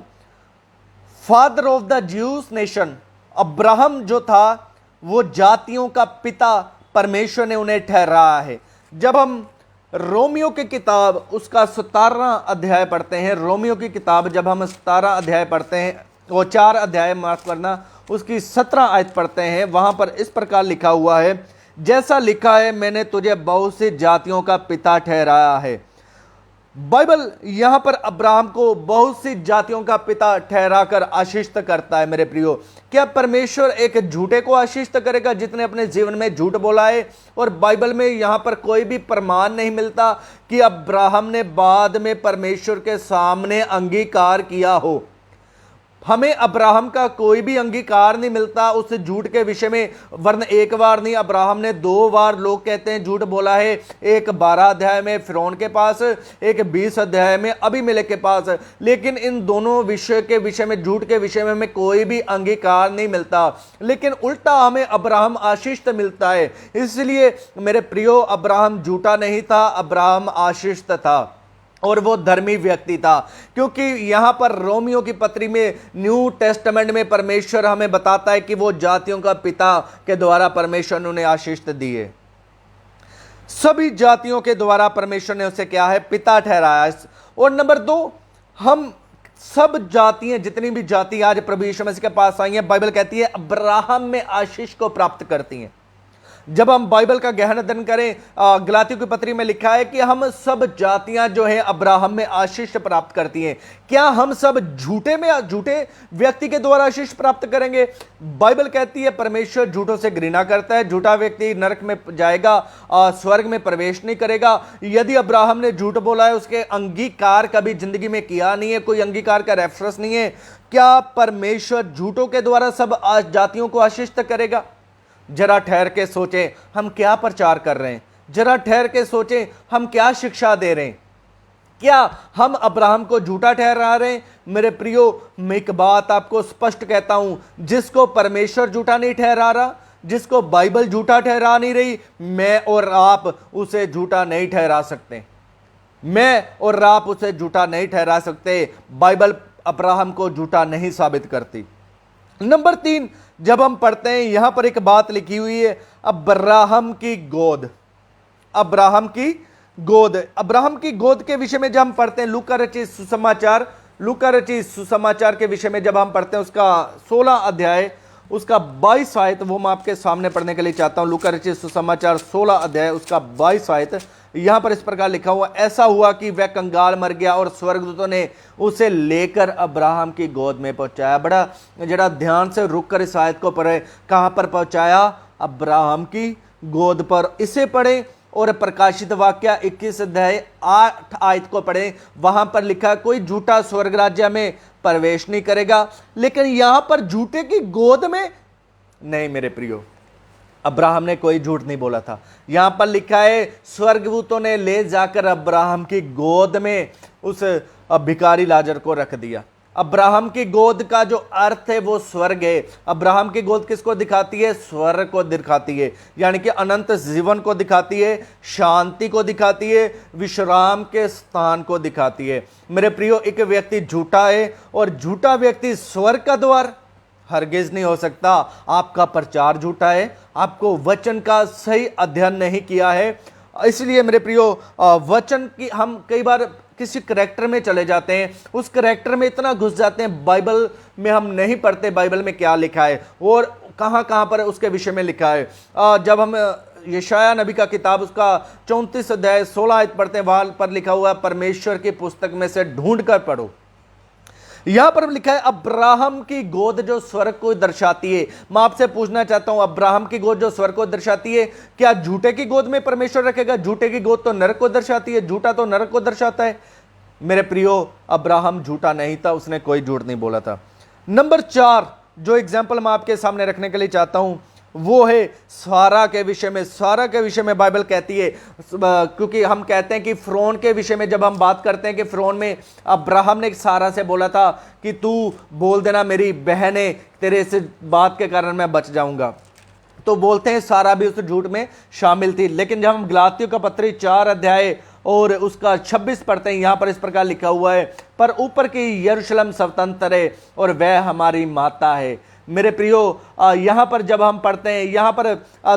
father of the juice nation. Abraham जो था वो जातियों का पिता परमेश्वर ने उन्हें ठहराया है। जब हम रोमियो की किताब उसका 17वां अध्याय पढ़ते हैं, रोमियो की किताब जब हम 17 अध्याय पढ़ते हैं, वो 4 अध्याय माफ करना, उसकी 17 आयत पढ़ते हैं, वहां पर इस प्रकार लिखा हुआ है, जैसा लिखा है मैंने तुझे बहुत सी जातियों का पिता ठहराया है। बाइबल यहां पर अब्राहम को बहुत सी जातियों का पिता ठहराकर आशीषित करता है। मेरे प्रियो, क्या परमेश्वर एक झूठे को आशीषित करेगा जितने अपने जीवन में झूठ बोला है? और बाइबल में यहां पर कोई भी प्रमाण नहीं मिलता कि अब्राहम ने बाद में परमेश्वर के सामने अंगीकार किया हो। हमें अब्राहम का कोई भी अंगीकार नहीं मिलता उस झूठ के विषय में, वरन एक बार नहीं, अब्राहम ने 2 बार लोग कहते हैं झूठ बोला है। एक 12 अध्याय में फिरौन के पास, एक 20 अध्याय में अबीमेलेक के पास। लेकिन इन दोनों विषय के विषय में, झूठ के विषय में हमें कोई भी अंगीकार नहीं मिलता, लेकिन उल्टा हमें अब्राहम आशीषित मिलता है। इसलिए मेरे प्रियो, अब्राहम झूठा नहीं था, अब्राहम आशीषित था और वो धर्मी व्यक्ति था। क्योंकि यहां पर रोमियो की पत्री में, न्यू टेस्टामेंट में परमेश्वर हमें बताता है कि वो जातियों का पिता के द्वारा परमेश्वर ने उन्हें आशीष दी है। सभी जातियों के द्वारा परमेश्वर ने उसे क्या है, पिता ठहराया। और नंबर 2, हम सब जातियां, जितनी भी जाति आज प्रभु यीशु मसीह के पास आई हैं, बाइबल कहती है अब्राहम में आशीष को प्राप्त करती हैं। जब हम बाइबल का गहन अध्ययन करें, गलातियों की पत्री में लिखा है कि हम सब जातियां जो हैं अब्राहम में आशीष प्राप्त करती हैं। क्या हम सब झूठे व्यक्ति के द्वारा आशीष प्राप्त करेंगे? बाइबल कहती है परमेश्वर झूठों से घृणा करता है। झूठा व्यक्ति नरक में जाएगा, स्वर्ग में प्रवेश नहीं करेगा। यदि अब्राहम ने झूठ बोला है, उसके अंगीकार कभी जिंदगी में किया नहीं है, कोई अंगीकार का रेफरेंस नहीं है, क्या परमेश्वर झूठों के द्वारा सब जातियों को आशीष करेगा? जरा ठहर के सोचें, हम क्या प्रचार कर रहे हैं। जरा ठहर के सोचें, हम क्या शिक्षा दे रहे हैं। क्या हम अब्राहम को झूठा ठहरा रहे हैं? मेरे प्रियो, मैं एक बात आपको स्पष्ट कहता हूं, जिसको परमेश्वर झूठा नहीं ठहरा रहा, जिसको बाइबल झूठा ठहरा नहीं रही, मैं और आप उसे झूठा नहीं ठहरा सकते। मैं और आप उसे झूठा नहीं ठहरा सकते। बाइबल अब्राहम को झूठा नहीं साबित करती। नंबर 3, जब हम पढ़ते हैं, यहां पर एक बात लिखी हुई है, अब्राहम की गोद। अब्राहम की गोद, अब्राहम की गोद के विषय में जब हम पढ़ते हैं, लूका रचित सुसमाचार के विषय में जब हम पढ़ते हैं, उसका 16 अध्याय, उसका 22 आयत, वो मैं आपके सामने पढ़ने के लिए चाहता हूं। लूका रचित सुसमाचार 16 अध्याय, उसका 22 आयत। यहां पर इस प्रकार लिखा हुआ, ऐसा हुआ कि वह कंगाल मर गया और स्वर्गदूतों ने उसे लेकर अब्राहम की गोद में पहुंचाया। बड़ा जरा ध्यान से रुक कर इस आयत को पढ़े। कहां पर पहुंचाया? अब्राहम की गोद पर। इसे पढ़े और प्रकाशित वाक्य 21 अध्याय 8 आयत को पढ़े। वहां पर लिखा, कोई झूठा स्वर्ग राज्य में प्रवेश नहीं करेगा। लेकिन यहां पर झूठे की गोद में नहीं मेरे प्रियो, अब्राहम ने कोई झूठ नहीं बोला था। यहां पर लिखा है, स्वर्गदूतों ने ले जाकर अब्राहम की गोद में उस भिखारी लाजर को रख दिया। अब्राहम की गोद का जो अर्थ है वो स्वर्ग है। अब्राहम की गोद किसको दिखाती है? स्वर्ग को दिखाती है, यानी कि अनंत जीवन को दिखाती है, शांति को दिखाती है, विश्राम के स्थान को दिखाती है। मेरे प्रियो, एक व्यक्ति झूठा है और झूठा व्यक्ति स्वर्ग का द्वार हरगिज नहीं हो सकता। आपका प्रचार झूठा है, आपको वचन का सही अध्ययन नहीं किया है। इसलिए मेरे प्रियो, वचन की हम कई बार किसी करैक्टर में चले जाते हैं, उस करैक्टर में इतना घुस जाते हैं, बाइबल में हम नहीं पढ़ते बाइबल में क्या लिखा है और कहां कहां पर उसके विषय में लिखा है। जब हम यशाया नबी का किताब, उसका 34 अध्याय 16 आयत पढ़ते हैं, वहां पर लिखा हुआ है, परमेश्वर की पुस्तक में से ढूंढ कर पढ़ो। यहां पर लिखा है अब्राहम की गोद जो स्वर्ग को दर्शाती है। मैं आपसे पूछना चाहता हूं, अब्राहम की गोद जो स्वर्ग को दर्शाती है, क्या झूठे की गोद में परमेश्वर रखेगा? झूठे की गोद तो नरक को दर्शाती है, झूठा तो नरक को दर्शाता है। मेरे प्रियो, अब्राहम झूठा नहीं था, उसने कोई झूठ नहीं बोला था। नंबर 4 जो एग्जाम्पल मैं आपके सामने रखने के लिए चाहता हूं, वो है सारा के विषय में। सारा के विषय में बाइबल कहती है, क्योंकि हम कहते हैं कि फिरौन के विषय में जब हम बात करते हैं कि फिरौन में अब्राहम ने सारा से बोला था कि तू बोल देना मेरी बहन है, तेरे इस बात के कारण मैं बच जाऊंगा, तो बोलते हैं सारा भी उस झूठ में शामिल थी। लेकिन जब हम गलातियों का पत्री 4 अध्याय और उसका 26 पढ़ते हैं, यहां पर इस प्रकार लिखा हुआ है, पर ऊपर की यरूशलेम स्वतंत्र है और वह हमारी माता है। मेरे प्रियो, यहां पर जब हम पढ़ते हैं, यहां पर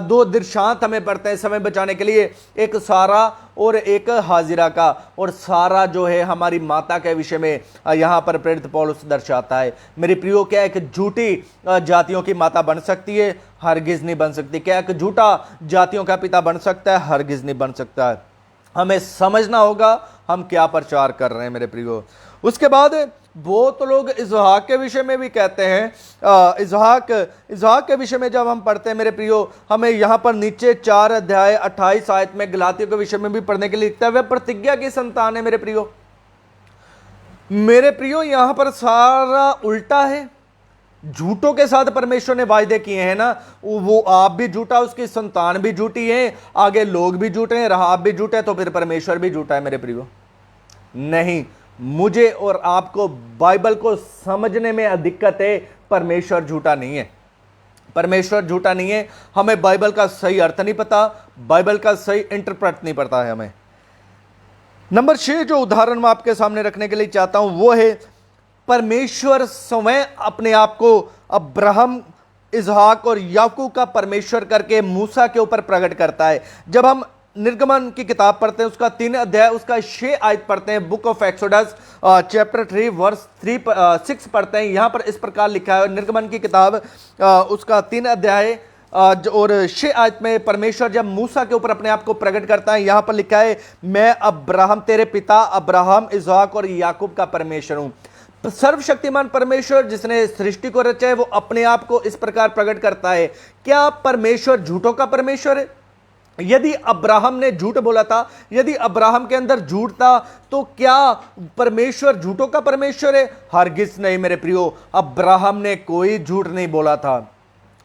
2 दृष्टांत हमें पढ़ते हैं समय बचाने के लिए, एक सारा और एक हाजिरा का। और सारा जो है हमारी माता के विषय में यहां पर प्रेरित पौलुस दर्शाता है। मेरे प्रियो, क्या एक झूठी जातियों की माता बन सकती है? हरगिज नहीं बन सकती। क्या एक झूठा जातियों का पिता बन सकता है? हरगिज नहीं बन सकता है। हमें समझना होगा हम क्या प्रचार कर रहे हैं मेरे प्रियो। उसके बाद बहुत तो लोग इसहाक के विषय में भी कहते हैं। इसहाक के विषय में जब हम पढ़ते हैं मेरे प्रियो, हमें यहाँ पर नीचे 4 अध्याय 28 आयत में गलातियों के विषय में भी पढ़ने के लिए लिखता है, वह प्रतिज्ञा की संतान है मेरे प्रियो। मेरे प्रियो यहां पर सारा उल्टा है। झूठों के साथ परमेश्वर ने वायदे किए हैं ना, वो आप भी झूठा, उसकी संतान भी झूठी है, आगे लोग भी झूठे हैं, राहाब भी झूठा है, तो फिर परमेश्वर भी झूठा है मेरे प्रियो? नहीं, मुझे और आपको बाइबल को समझने में दिक्कत है। परमेश्वर झूठा नहीं है, परमेश्वर झूठा नहीं है। हमें बाइबल का सही अर्थ नहीं पता, बाइबल का सही इंटरप्रेट नहीं पता है हमें। नंबर 6 जो उदाहरण मैं आपके सामने रखने के लिए चाहता हूं वो है, परमेश्वर स्वयं अपने आप को अब्राहम, इसहाक और याकूब का परमेश्वर करके मूसा के ऊपर प्रकट करता है। जब हम निर्गमन की किताब पढ़ते हैं, उसका 3 अध्याय उसका 6 आयत पढ़ते हैं, book of Exodus chapter 3 verse 6 पढ़ते हैं, यहां पर इस प्रकार लिखा है। निर्गमन की किताब उसका 3 अध्याय और 6 आयत में परमेश्वर जब मूसा के ऊपर अपने आप को प्रकट करता है, यहां पर लिखा है, मैं अब्राहम तेरे पिता अब्राहम, इसहाक और याकूब का परमेश्वर हूं। सर्वशक्तिमान परमेश्वर जिसने सृष्टि को रचा है, वो अपने आप को इस प्रकार प्रकट करता है। क्या परमेश्वर झूठों का परमेश्वर है? यदि अब्राहम ने झूठ बोला था, यदि अब्राहम के अंदर झूठ था, तो क्या परमेश्वर झूठों का परमेश्वर है? हरगिज नहीं मेरे प्रियो, अब्राहम ने कोई झूठ नहीं बोला था।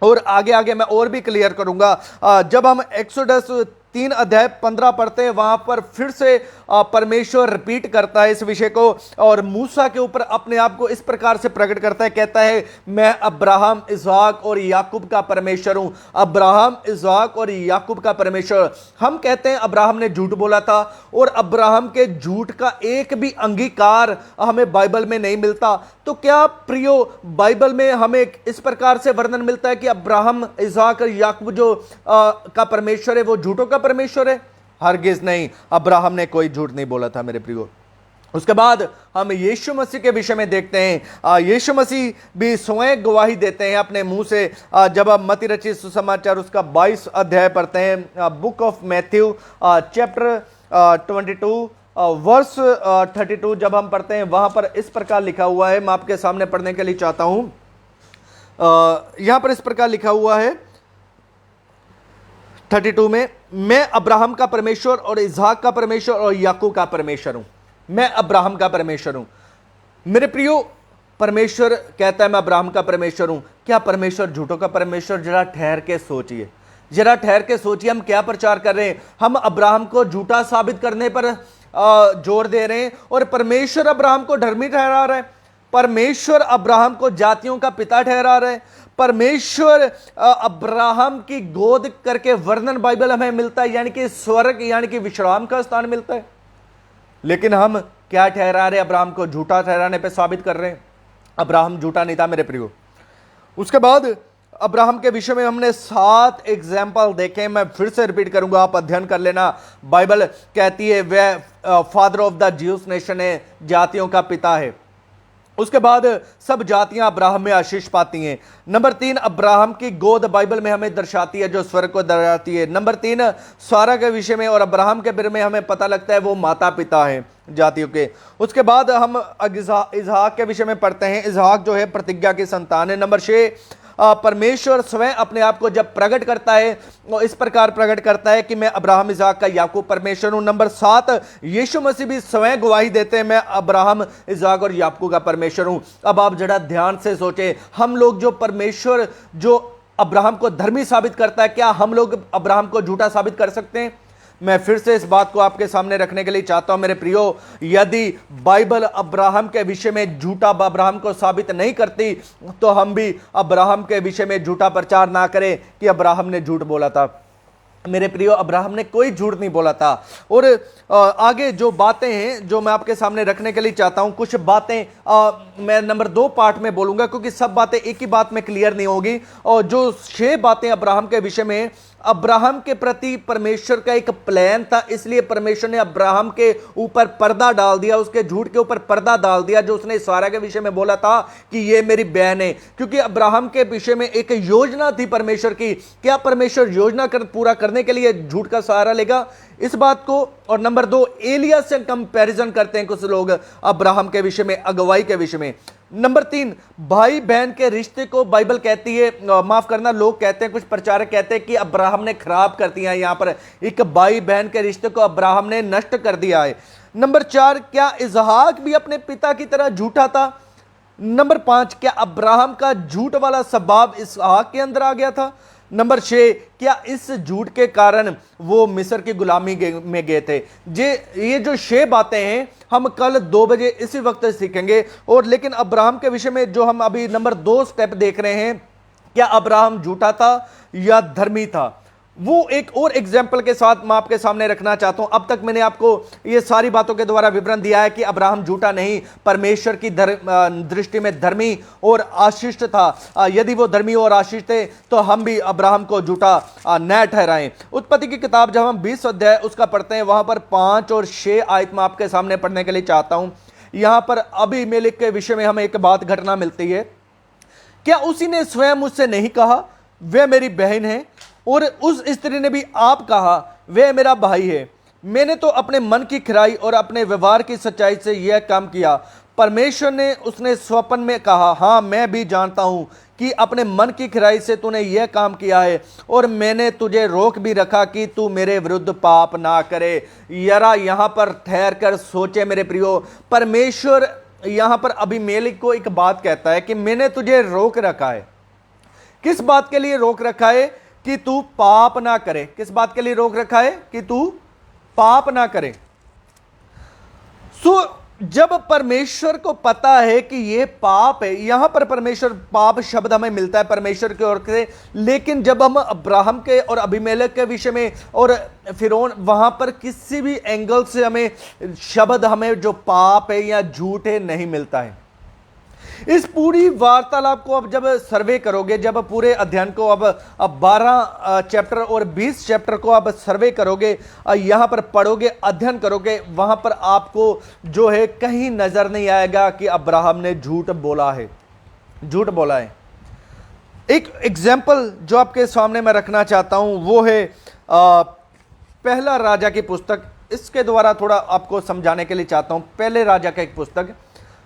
और आगे आगे मैं और भी क्लियर करूंगा। जब हम एक्सोडस 3 अध्याय 15 पढ़ते हैं, वहां पर फिर से परमेश्वर रिपीट करता है इस विषय को और मूसा के ऊपर अपने आप को इस प्रकार से प्रकट करता है, कहता है, मैं अब्राहम, इसहाक और याकूब का परमेश्वर हूं। अब्राहम, इसहाक और याकूब का परमेश्वर। हम कहते हैं अब्राहम ने झूठ बोला था, और अब्राहम के झूठ का एक भी अंगीकार हमें बाइबल में नहीं मिलता। तो क्या प्रियो, बाइबल में हमें इस प्रकार से वर्णन मिलता है कि अब्राहम, इसहाक और याकूब जो का परमेश्वर है वो झूठों का परमेश्वर है? हरगिज नहीं, अब्राहम ने कोई झूठ नहीं बोला था मेरे प्रियो। उसके बाद हम यीशु मसीह के विषय में देखते हैं। यीशु मसीह भी स्वयं गवाही देते हैं अपने मुंह से। जब हम मत्ती रचित सुसमाचार उसका 22 अध्याय पढ़ते हैं, book of Matthew chapter 22 verse 32 जब हम पढ़ते हैं, वहां पर इस प्रकार लिखा हुआ है, मैं आपके सामने पढ़ने के लिए चाहता हूं। यहां पर इस प्रकार लिखा हुआ है 32 में, मैं अब्राहम का परमेश्वर और इसहाक का परमेश्वर और याकूब का परमेश्वर हूं। मैं अब्राहम का परमेश्वर हूं। मेरे प्रियो, परमेश्वर कहता है मैं अब्राहम का परमेश्वर हूं। क्या परमेश्वर झूठों का परमेश्वर? जरा ठहर के सोचिए, जरा ठहर के सोचिए, हम क्या प्रचार कर रहे हैं? हम अब्राहम को झूठा साबित करने पर जोर दे रहे हैं, और परमेश्वर अब्राहम को धर्मी ठहरा रहा है। परमेश्वर अब्राहम को जातियों का पिता ठहरा रहे हैं। परमेश्वर अब्राहम की गोद करके वर्णन बाइबल हमें मिलता है, यानी कि स्वर्ग, यानी कि विश्राम का स्थान मिलता है। लेकिन हम क्या ठहरा रहे? अब्राहम को झूठा ठहराने पे साबित कर रहे हैं। अब्राहम झूठा नहीं था मेरे प्रियो। उसके बाद अब्राहम के विषय में हमने 7 एग्जाम्पल देखे। मैं फिर से रिपीट करूंगा, आप अध्ययन कर लेना। बाइबल कहती है वह father of the juice nation है, जातियों का पिता है। उसके बाद सब जातियां अब्राहम में आशीष पाती हैं। नंबर 3, अब्राहम की गोद बाइबल में हमें दर्शाती है, जो स्वर्ग को दर्शाती है। नंबर 3, सारा के विषय में और अब्राहम के बारे में हमें पता लगता है वो माता पिता हैं जातियों के। उसके बाद हम इसहाक के विषय में पढ़ते हैं। इसहाक जो है प्रतिज्ञा की संतान है। नंबर 6, परमेश्वर स्वयं अपने आप को जब प्रकट करता है, वो इस प्रकार प्रकट करता है कि मैं अब्राहम, इसहाक का याकूब परमेश्वर हूं। नंबर 7, यीशु मसीह भी स्वयं गवाही देते हैं, मैं अब्राहम, इसहाक और याकूब का परमेश्वर हूं। अब आप जरा ध्यान से सोचें, हम लोग जो परमेश्वर जो अब्राहम को धर्मी साबित करता है, क्या हम लोग अब्राहम को झूठा साबित कर सकते हैं? मैं फिर से इस बात को आपके सामने रखने के लिए चाहता हूं मेरे प्रियो, यदि बाइबल अब्राहम के विषय में झूठा अब्राहम को साबित नहीं करती, तो हम भी अब्राहम के विषय में झूठा प्रचार ना करें कि अब्राहम ने झूठ बोला था। मेरे प्रियो, अब्राहम ने कोई झूठ नहीं बोला था। और आगे जो बातें हैं जो मैं आपके सामने रखने के लिए चाहता हूं, कुछ बातें मैं नंबर 2 पार्ट में बोलूंगा, क्योंकि सब बातें एक ही बात में क्लियर नहीं होगी। और जो 6 बातें अब्राहम के विषय में, अब्राहम के प्रति परमेश्वर का एक प्लान था, इसलिए परमेश्वर ने अब्राहम के ऊपर पर्दा डाल दिया, उसके झूठ के ऊपर पर्दा डाल दिया, जो उसने सारा के विषय में बोला था कि ये मेरी बहन है। क्योंकि अब्राहम के विषय में एक योजना थी परमेश्वर की। क्या परमेश्वर योजना पूरा करने के लिए झूठ का सहारा लेगा? इस बात को। और नंबर 2, एलिया से कंपैरिजन करते हैं कुछ लोग अब्राहम के विषय में, अगुवाई के विषय में। नंबर 3, भाई बहन के रिश्ते को बाइबल कहती है, माफ करना, लोग कहते हैं, कुछ प्रचारक कहते हैं कि अब्राहम ने खराब कर दिया है। यहां पर एक भाई बहन के रिश्ते को अब्राहम ने नष्ट कर दिया है। नंबर 4, क्या इसहाक भी अपने पिता की तरह झूठा था? नंबर 5, क्या अब्राहम का झूठ वाला स्वभाव इसहाक के अंदर आ गया था? नंबर 6, क्या इस झूठ के कारण वो मिस्र की गुलामी में गए थे? ये जो 6 बातें हैं हम कल 2 बजे इसी वक्त सीखेंगे। और लेकिन अब्राहम के विषय में जो हम अभी नंबर 2 स्टेप देख रहे हैं, क्या अब्राहम झूठा था या धर्मी था, वो एक और एग्जाम्पल के साथ मैं आपके सामने रखना चाहता हूं। अब तक मैंने आपको ये सारी बातों के द्वारा विवरण दिया है कि अब्राहम झूठा नहीं, परमेश्वर की दृष्टि में धर्मी और आशीष था। यदि वो धर्मी और आशीष थे तो हम भी अब्राहम को झूठा न ठहराएं। उत्पत्ति की किताब जब हम 20 अध्याय उसका पढ़ते हैं, वहां पर 5 और 6 आयत में आपके सामने पढ़ने के लिए चाहता हूं। यहां पर अबीमेलेक के विषय में हमें एक बात घटना मिलती है। क्या उसी ने स्वयं मुझसे नहीं कहा वह मेरी बहन है, और उस स्त्री ने भी आप कहा वह मेरा भाई है? मैंने तो अपने मन की खिराई और अपने व्यवहार की सच्चाई से यह काम किया। परमेश्वर ने उसने स्वप्न में कहा, हाँ मैं भी जानता हूं कि अपने मन की खिराई से तूने यह काम किया है, और मैंने तुझे रोक भी रखा कि तू मेरे विरुद्ध पाप ना करे। यरा यहां पर ठहर कर सोचे मेरे प्रियो, परमेश्वर यहां पर अबीमेलेक को एक बात कहता है कि मैंने तुझे रोक रखा है। किस बात के लिए रोक रखा है? कि तू पाप ना करे। किस बात के लिए रोक रखा है? कि तू पाप ना करे। जब परमेश्वर को पता है कि यह पाप है, यहां पर परमेश्वर पाप शब्द हमें मिलता है परमेश्वर की ओर से, लेकिन जब हम अब्राहम के और अबीमेलेक के विषय में और फिरौन, वहां पर किसी भी एंगल से हमें शब्द हमें जो पाप है या झूठ है नहीं मिलता है। इस पूरी वार्तालाप को अब जब सर्वे करोगे, जब पूरे अध्ययन को अब 12 चैप्टर और 20 चैप्टर को अब सर्वे करोगे, यहां पर पढ़ोगे, अध्ययन करोगे, वहां पर आपको जो है कहीं नजर नहीं आएगा कि अब्राहम ने झूठ बोला है। झूठ बोला है। एक एग्जाम्पल जो आपके सामने मैं रखना चाहता हूं वो है पहला राजा की पुस्तक। इसके द्वारा थोड़ा आपको समझाने के लिए चाहता हूं। पहले राजा का एक पुस्तक,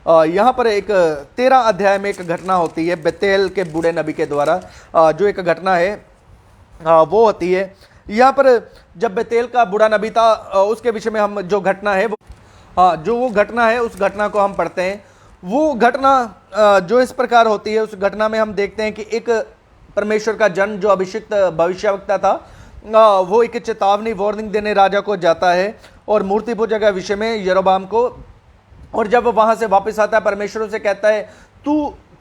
यहाँ पर एक 13 अध्याय में एक घटना होती है बेतेल के बूढ़े नबी के द्वारा। जो एक घटना है वो होती है यहाँ पर, जब बेतेल का बूढ़ा नबी था, उसके विषय में हम जो घटना है वो घटना है, उस घटना को हम पढ़ते हैं। वो घटना जो इस प्रकार होती है, उस घटना में हम देखते हैं कि एक परमेश्वर का जन जो अभिषिक्त भविष्यवक्ता था, वो एक चेतावनी वार्निंग देने राजा को जाता है और मूर्ति पूजा के विषय में यरोबाम को। और जब वहां से वापस आता है, परमेश्वर से कहता है तू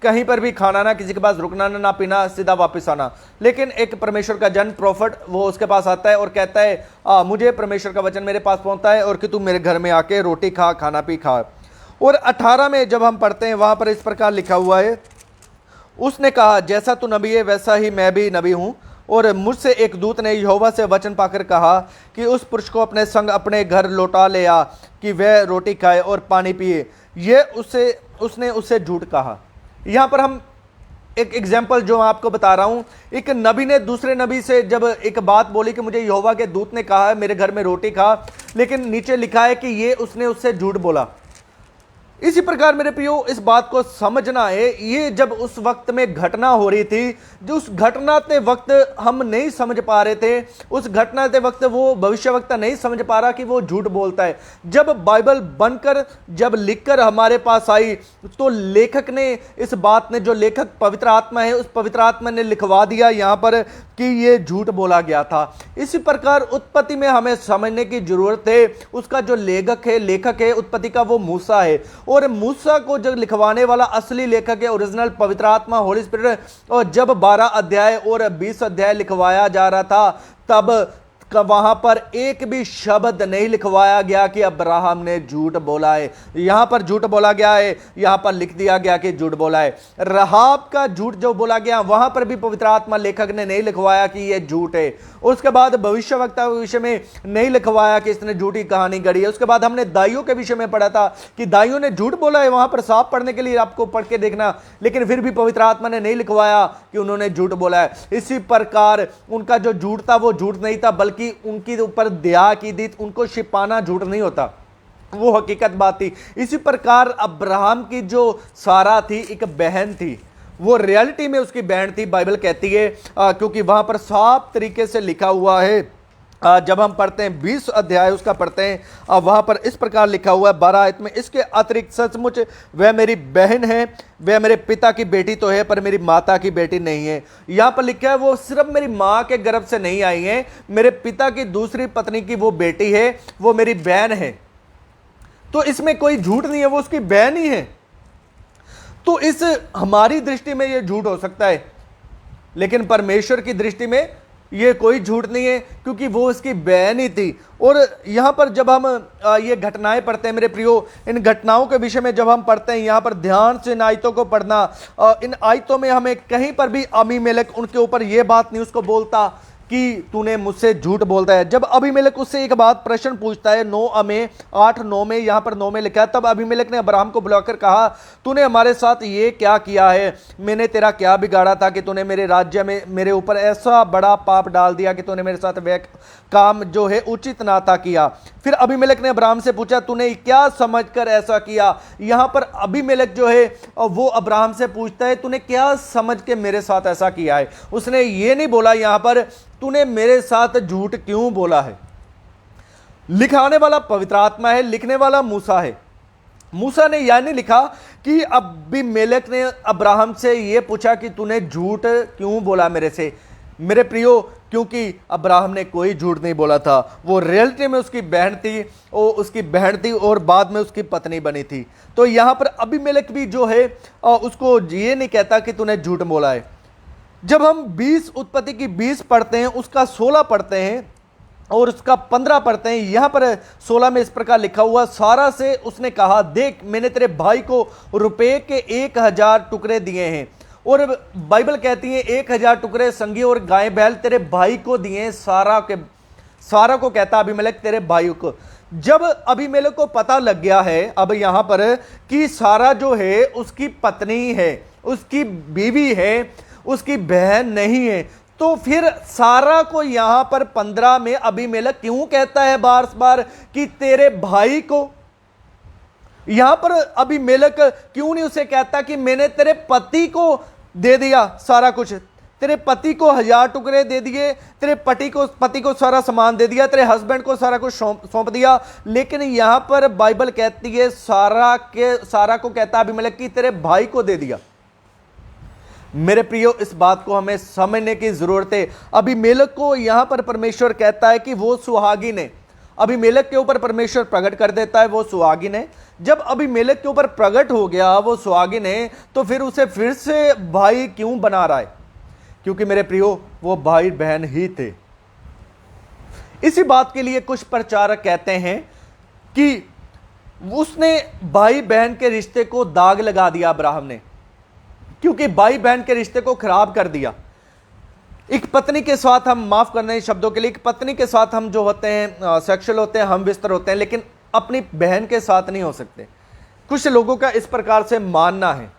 कहीं पर भी खाना ना, किसी के पास रुकना ना पीना, सीधा वापस आना। लेकिन एक परमेश्वर का जन प्रॉफिट वो उसके पास आता है और कहता है मुझे परमेश्वर का वचन मेरे पास पहुंचता है और कि तू मेरे घर में आके रोटी खा, खाना पी खा। और 18 में जब हम पढ़ते हैं, वहां पर इस प्रकार लिखा हुआ है, उसने कहा जैसा तू नबी है वैसा ही मैं भी नबी हूं, और मुझसे एक दूत ने यहोवा से वचन पाकर कहा कि उस पुरुष को अपने संग अपने घर लौटा ले आ कि वह रोटी खाए और पानी पिए। ये उसने उससे झूठ कहा। यहां पर हम एक एग्जाम्पल जो मैं आपको बता रहा हूं, एक नबी ने दूसरे नबी से जब एक बात बोली कि मुझे यहोवा के दूत ने कहा है मेरे घर में रोटी खा, लेकिन नीचे लिखा है कि ये उसने उससे झूठ बोला। इसी प्रकार मेरे प्रियो, इस बात को समझना है, ये जब उस वक्त में घटना हो रही थी, जो उस घटना के वक्त हम नहीं समझ पा रहे थे, उस घटना के वक्त वो भविष्यवक्ता नहीं समझ पा रहा कि वो झूठ बोलता है। जब बाइबल बनकर, जब लिखकर हमारे पास आई, तो लेखक ने इस बात ने, जो लेखक पवित्र आत्मा है, उस पवित्र आत्मा ने लिखवा दिया यहां पर कि ये झूठ बोला गया था। इसी प्रकार उत्पत्ति में हमें समझने की जरूरत है, उसका जो लेखक है उत्पत्ति का, वो मूसा है, और मूसा को जो लिखवाने वाला असली लेखक है, ओरिजिनल पवित्र आत्मा, होली स्पिरिट। और जब 12 अध्याय और 20 अध्याय लिखवाया जा रहा था, तब वहां पर एक भी शब्द नहीं लिखवाया गया कि अब्राहम ने झूठ बोला है। यहां पर झूठ बोला गया है, यहां पर लिख दिया गया कि झूठ बोला है। रहाब का झूठ जो बोला गया, वहां पर भी पवित्र आत्मा लेखक ने नहीं लिखवाया कि यह झूठ है। उसके बाद भविष्यवक्ता के विषय में नहीं लिखवाया कि इसने झूठी कहानी गढ़ी है। उसके बाद हमने दाइयों के विषय में पढ़ा था कि दाइयों ने झूठ बोला है, वहां पर साफ पढ़ने के लिए आपको पढ़ के देखना, लेकिन फिर भी पवित्र आत्मा ने नहीं लिखवाया कि उन्होंने झूठ बोला है। इसी प्रकार उनका जो झूठ था वो झूठ नहीं था, बल्कि उनके ऊपर दया की दी। उनको छिपाना झूठ नहीं होता, वो हकीकत बात थी। इसी प्रकार अब्राहम की जो सारा थी, एक बहन थी, वो रियलिटी में उसकी बहन थी, बाइबल कहती है, क्योंकि वहां पर साफ तरीके से लिखा हुआ है जब हम पढ़ते हैं 20 अध्याय उसका पढ़ते हैं, वहां पर इस प्रकार लिखा हुआ है 12 आयत में, इसके अतिरिक्त सचमुच वह मेरी बहन है, वह मेरे पिता की बेटी तो है पर मेरी माता की बेटी नहीं है। यहां पर लिखा है वो सिर्फ मेरी मां के गर्भ से नहीं आई है, मेरे पिता की दूसरी पत्नी की वो बेटी है, वो मेरी बहन है। तो इसमें कोई झूठ नहीं है, वो उसकी बहन ही है। तो इस हमारी दृष्टि में यह झूठ हो सकता है, लेकिन परमेश्वर की दृष्टि में ये कोई झूठ नहीं है, क्योंकि वो उसकी बहन ही थी। और यहां पर जब हम ये घटनाएं पढ़ते हैं मेरे प्रियो, इन घटनाओं के विषय में जब हम पढ़ते हैं, यहां पर ध्यान से इन आयतों को पढ़ना। इन आयतों में हमें कहीं पर भी अबीमेलेक उनके ऊपर ये बात नहीं उसको बोलता कि तूने मुझसे झूठ बोलता है। जब अबीमेलेक उससे एक बात प्रश्न पूछता है 8:9 में, यहां पर 9 में लिखा है, तब अबीमेलेक ने अब्राहम को बुलाकर कहा, तूने हमारे साथ ये क्या किया है? मैंने तेरा क्या बिगाड़ा था कि तूने मेरे राज्य में मेरे ऊपर ऐसा बड़ा पाप डाल दिया कि तूने मेरे साथ वह काम जो है उचित ना था किया। फिर अबीमेलेक ने अब्राहम से पूछा, तूने क्या समझकर ऐसा किया? यहां पर अबीमेलेक जो है वो अब्राहम से पूछता है, तूने क्या समझ के मेरे साथ ऐसा किया है? उसने ये नहीं बोला यहां पर तूने मेरे साथ झूठ क्यों बोला है। लिखाने वाला पवित्र आत्मा है, लिखने वाला मूसा है। मूसा ने यह नहीं लिखा कि अबीमेलेक ने अब्राहम से यह पूछा कि तूने झूठ क्यों बोला मेरे से। मेरे प्रियो, क्योंकि अब्राहम ने कोई झूठ नहीं बोला था, वो रियलिटी में उसकी बहन थी, वो उसकी बहन थी और बाद में उसकी पत्नी बनी थी। तो यहां पर अबीमेलेक भी जो है उसको ये नहीं कहता कि तूने झूठ बोला है। जब हम 20 उत्पत्ति की 20 पढ़ते हैं, उसका 16 पढ़ते हैं और उसका 15 पढ़ते हैं, यहां पर 16 में इस प्रकार लिखा हुआ, सारा से उसने कहा, देख मैंने तेरे भाई को रुपए के 1000 टुकड़े दिए हैं। और बाइबल कहती है 1000 टुकड़े संगी और गाय बैल तेरे भाई को दिए। सारा को कहता अबीमेलेक तेरे भाई को। जब अबीमेलेक को पता लग गया है अब यहां पर कि सारा जो है उसकी पत्नी है, उसकी बीवी है, उसकी बहन नहीं है, तो फिर सारा को यहां पर 15 में अबीमेलेक क्यों कहता है बार बार कि तेरे भाई को? यहां पर अबीमेलेक क्यों नहीं उसे कहता कि मैंने तेरे पति को दे दिया सारा कुछ, तेरे पति को 1000 टुकड़े दे दिए, तेरे पति को सारा सामान दे दिया, तेरे हस्बैंड को सारा कुछ सौंप दिया। लेकिन यहां पर बाइबल कहती है सारा को कहता अबीमेलेक कि तेरे भाई को दे दिया। मेरे प्रियो, इस बात को हमें समझने की जरूरत है। अबीमेलेक को यहां पर परमेश्वर कहता है कि वो सुहागिन है। अबीमेलेक के ऊपर परमेश्वर प्रकट कर देता है वो सुहागिन है। जब अबीमेलेक के ऊपर प्रकट हो गया वो सुहागिन है, तो फिर उसे फिर से भाई क्यों बना रहा है? क्योंकि मेरे प्रियो, वो भाई बहन ही थे। इसी बात के लिए कुछ प्रचारक कहते हैं कि उसने भाई बहन के रिश्ते को दाग लगा दिया अब्राहम ने, क्योंकि भाई बहन के रिश्ते को खराब कर दिया। एक पत्नी के साथ हम, माफ करना इन शब्दों के लिए, एक पत्नी के साथ हम जो होते हैं सेक्सुअल होते हैं, हम बिस्तर होते हैं, लेकिन अपनी बहन के साथ नहीं हो सकते। कुछ लोगों का इस प्रकार से मानना है।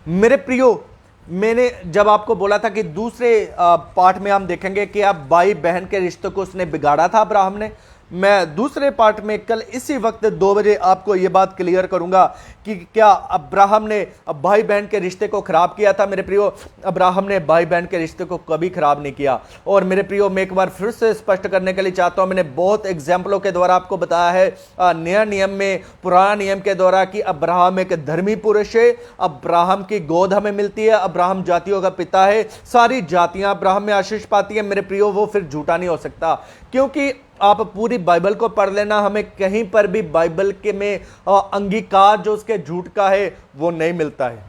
मेरे प्रियो, मैंने जब आपको बोला था कि दूसरे पार्ट में हम देखेंगे कि अब भाई बहन के रिश्ते को उसने बिगाड़ा था अब्राहम ने, मैं दूसरे पार्ट में कल इसी वक्त 2 बजे आपको यह बात क्लियर करूंगा कि क्या अब्राहम ने भाई बहन के रिश्ते को खराब किया था। मेरे प्रियो, अब्राहम ने भाई बहन के रिश्ते को कभी खराब नहीं किया। और मेरे प्रियो, मैं एक बार फिर से स्पष्ट करने के लिए चाहता हूं, मैंने बहुत एग्जाम्पलों के द्वारा आपको बताया है नया नियम में, पुराना नियम के द्वारा, कि अब्राहम एक धर्मी पुरुष है, अब्राहम की गोद हमें मिलती है, अब्राहम जातियों का पिता है, सारी जातियां अब्राहम में आशीष पाती है। मेरे प्रियो, वो फिर झूठा नहीं हो सकता, क्योंकि आप पूरी बाइबल को पढ़ लेना, हमें कहीं पर भी बाइबल के में अंगीकार जो उसके झूठ का है वो नहीं मिलता है।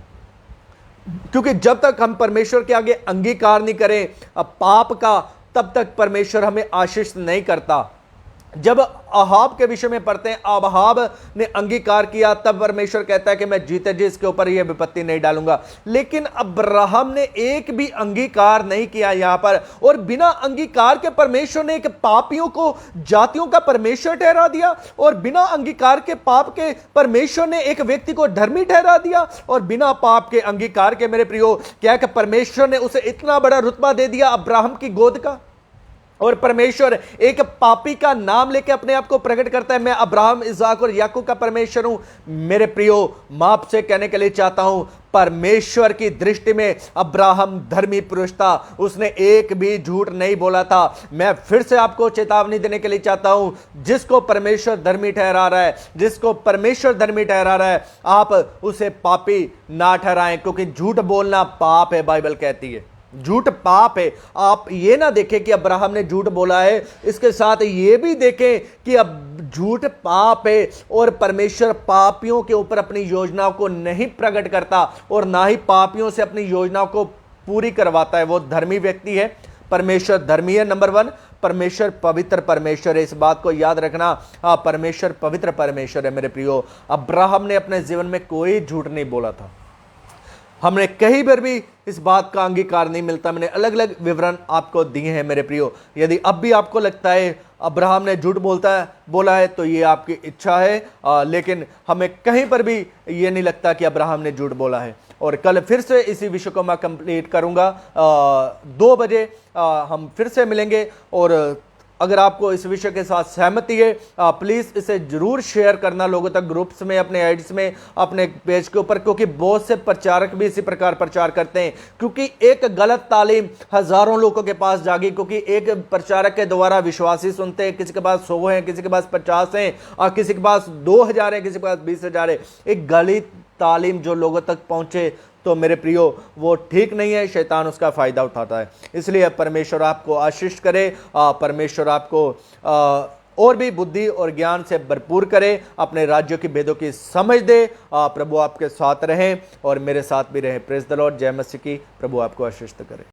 क्योंकि जब तक हम परमेश्वर के आगे अंगीकार नहीं करें पाप का, तब तक परमेश्वर हमें आशीष नहीं करता। जब अहाब के विषय में पढ़ते हैं, अहाब ने अंगीकार किया, तब परमेश्वर कहता है कि मैं जीते जी इसके ऊपर यह विपत्ति नहीं डालूंगा। लेकिन अब्राहम ने एक भी अंगीकार नहीं किया यहां पर, और बिना अंगीकार के परमेश्वर ने एक पापियों को जातियों का परमेश्वर ठहरा दिया, और बिना अंगीकार के पाप के परमेश्वर ने एक व्यक्ति को धर्मी ठहरा दिया, और बिना पाप के अंगीकार के मेरे प्रियो, क्या कि परमेश्वर ने उसे इतना बड़ा रुतबा दे दिया अब्राहम की गोद का। और परमेश्वर एक पापी का नाम लेके अपने आप को प्रकट करता है, मैं अब्राहम, इसहाक और याकूब का परमेश्वर हूं। मेरे प्रियो, मैं आपसे कहने के लिए चाहता हूं, परमेश्वर की दृष्टि में अब्राहम धर्मी पुरुष था, उसने एक भी झूठ नहीं बोला था। मैं फिर से आपको चेतावनी देने के लिए चाहता हूं, जिसको परमेश्वर धर्मी ठहरा रहा है, जिसको परमेश्वर धर्मी ठहरा रहा है, आप उसे पापी ना ठहराएं, क्योंकि झूठ बोलना पाप है। बाइबल कहती है झूठ पाप है। आप ये ना देखें कि अब्राहम ने झूठ बोला है, इसके साथ ये भी देखें कि अब झूठ पाप है और परमेश्वर पापियों के ऊपर अपनी योजनाओं को नहीं प्रकट करता और ना ही पापियों से अपनी योजनाओं को पूरी करवाता है। वो धर्मी व्यक्ति है, परमेश्वर धर्मी है। नंबर 1, परमेश्वर पवित्र परमेश्वर है। इस बात को याद रखना, परमेश्वर पवित्र परमेश्वर है। मेरे प्रियो, अब्राहम ने अपने जीवन में कोई झूठ नहीं बोला था। हमने कहीं पर भी इस बात का अंगीकार नहीं मिलता। मैंने अलग अलग विवरण आपको दिए हैं मेरे प्रियो। यदि अब भी आपको लगता है अब्राहम ने झूठ बोला है तो ये आपकी इच्छा है, लेकिन हमें कहीं पर भी ये नहीं लगता कि अब्राहम ने झूठ बोला है। और कल फिर से इसी विषय को मैं कंप्लीट करूंगा। 2 बजे हम फिर से मिलेंगे। और अगर आपको इस विषय के साथ सहमति है, प्लीज़ इसे जरूर शेयर करना लोगों तक, ग्रुप्स में, अपने आइड्स में, अपने पेज के ऊपर, क्योंकि बहुत से प्रचारक भी इसी प्रकार प्रचार करते हैं। क्योंकि एक गलत तालीम हजारों लोगों के पास जागी, क्योंकि एक प्रचारक के द्वारा विश्वासी सुनते हैं, किसी के पास 100 हैं, किसी के पास 50 हैं, और किसी के पास 2000 हैं, किसी के पास 20,000 है। एक गलत तालीम जो लोगों तक पहुंचे तो मेरे प्रियो वो ठीक नहीं है, शैतान उसका फायदा उठाता है। इसलिए परमेश्वर आपको आशीष करे, परमेश्वर आपको और भी बुद्धि और ज्ञान से भरपूर करे, अपने राज्यों की भेदों की समझ दे। प्रभु आपके साथ रहें और मेरे साथ भी रहें। Praise the Lord. जय मसीह की। प्रभु आपको आशीष करे।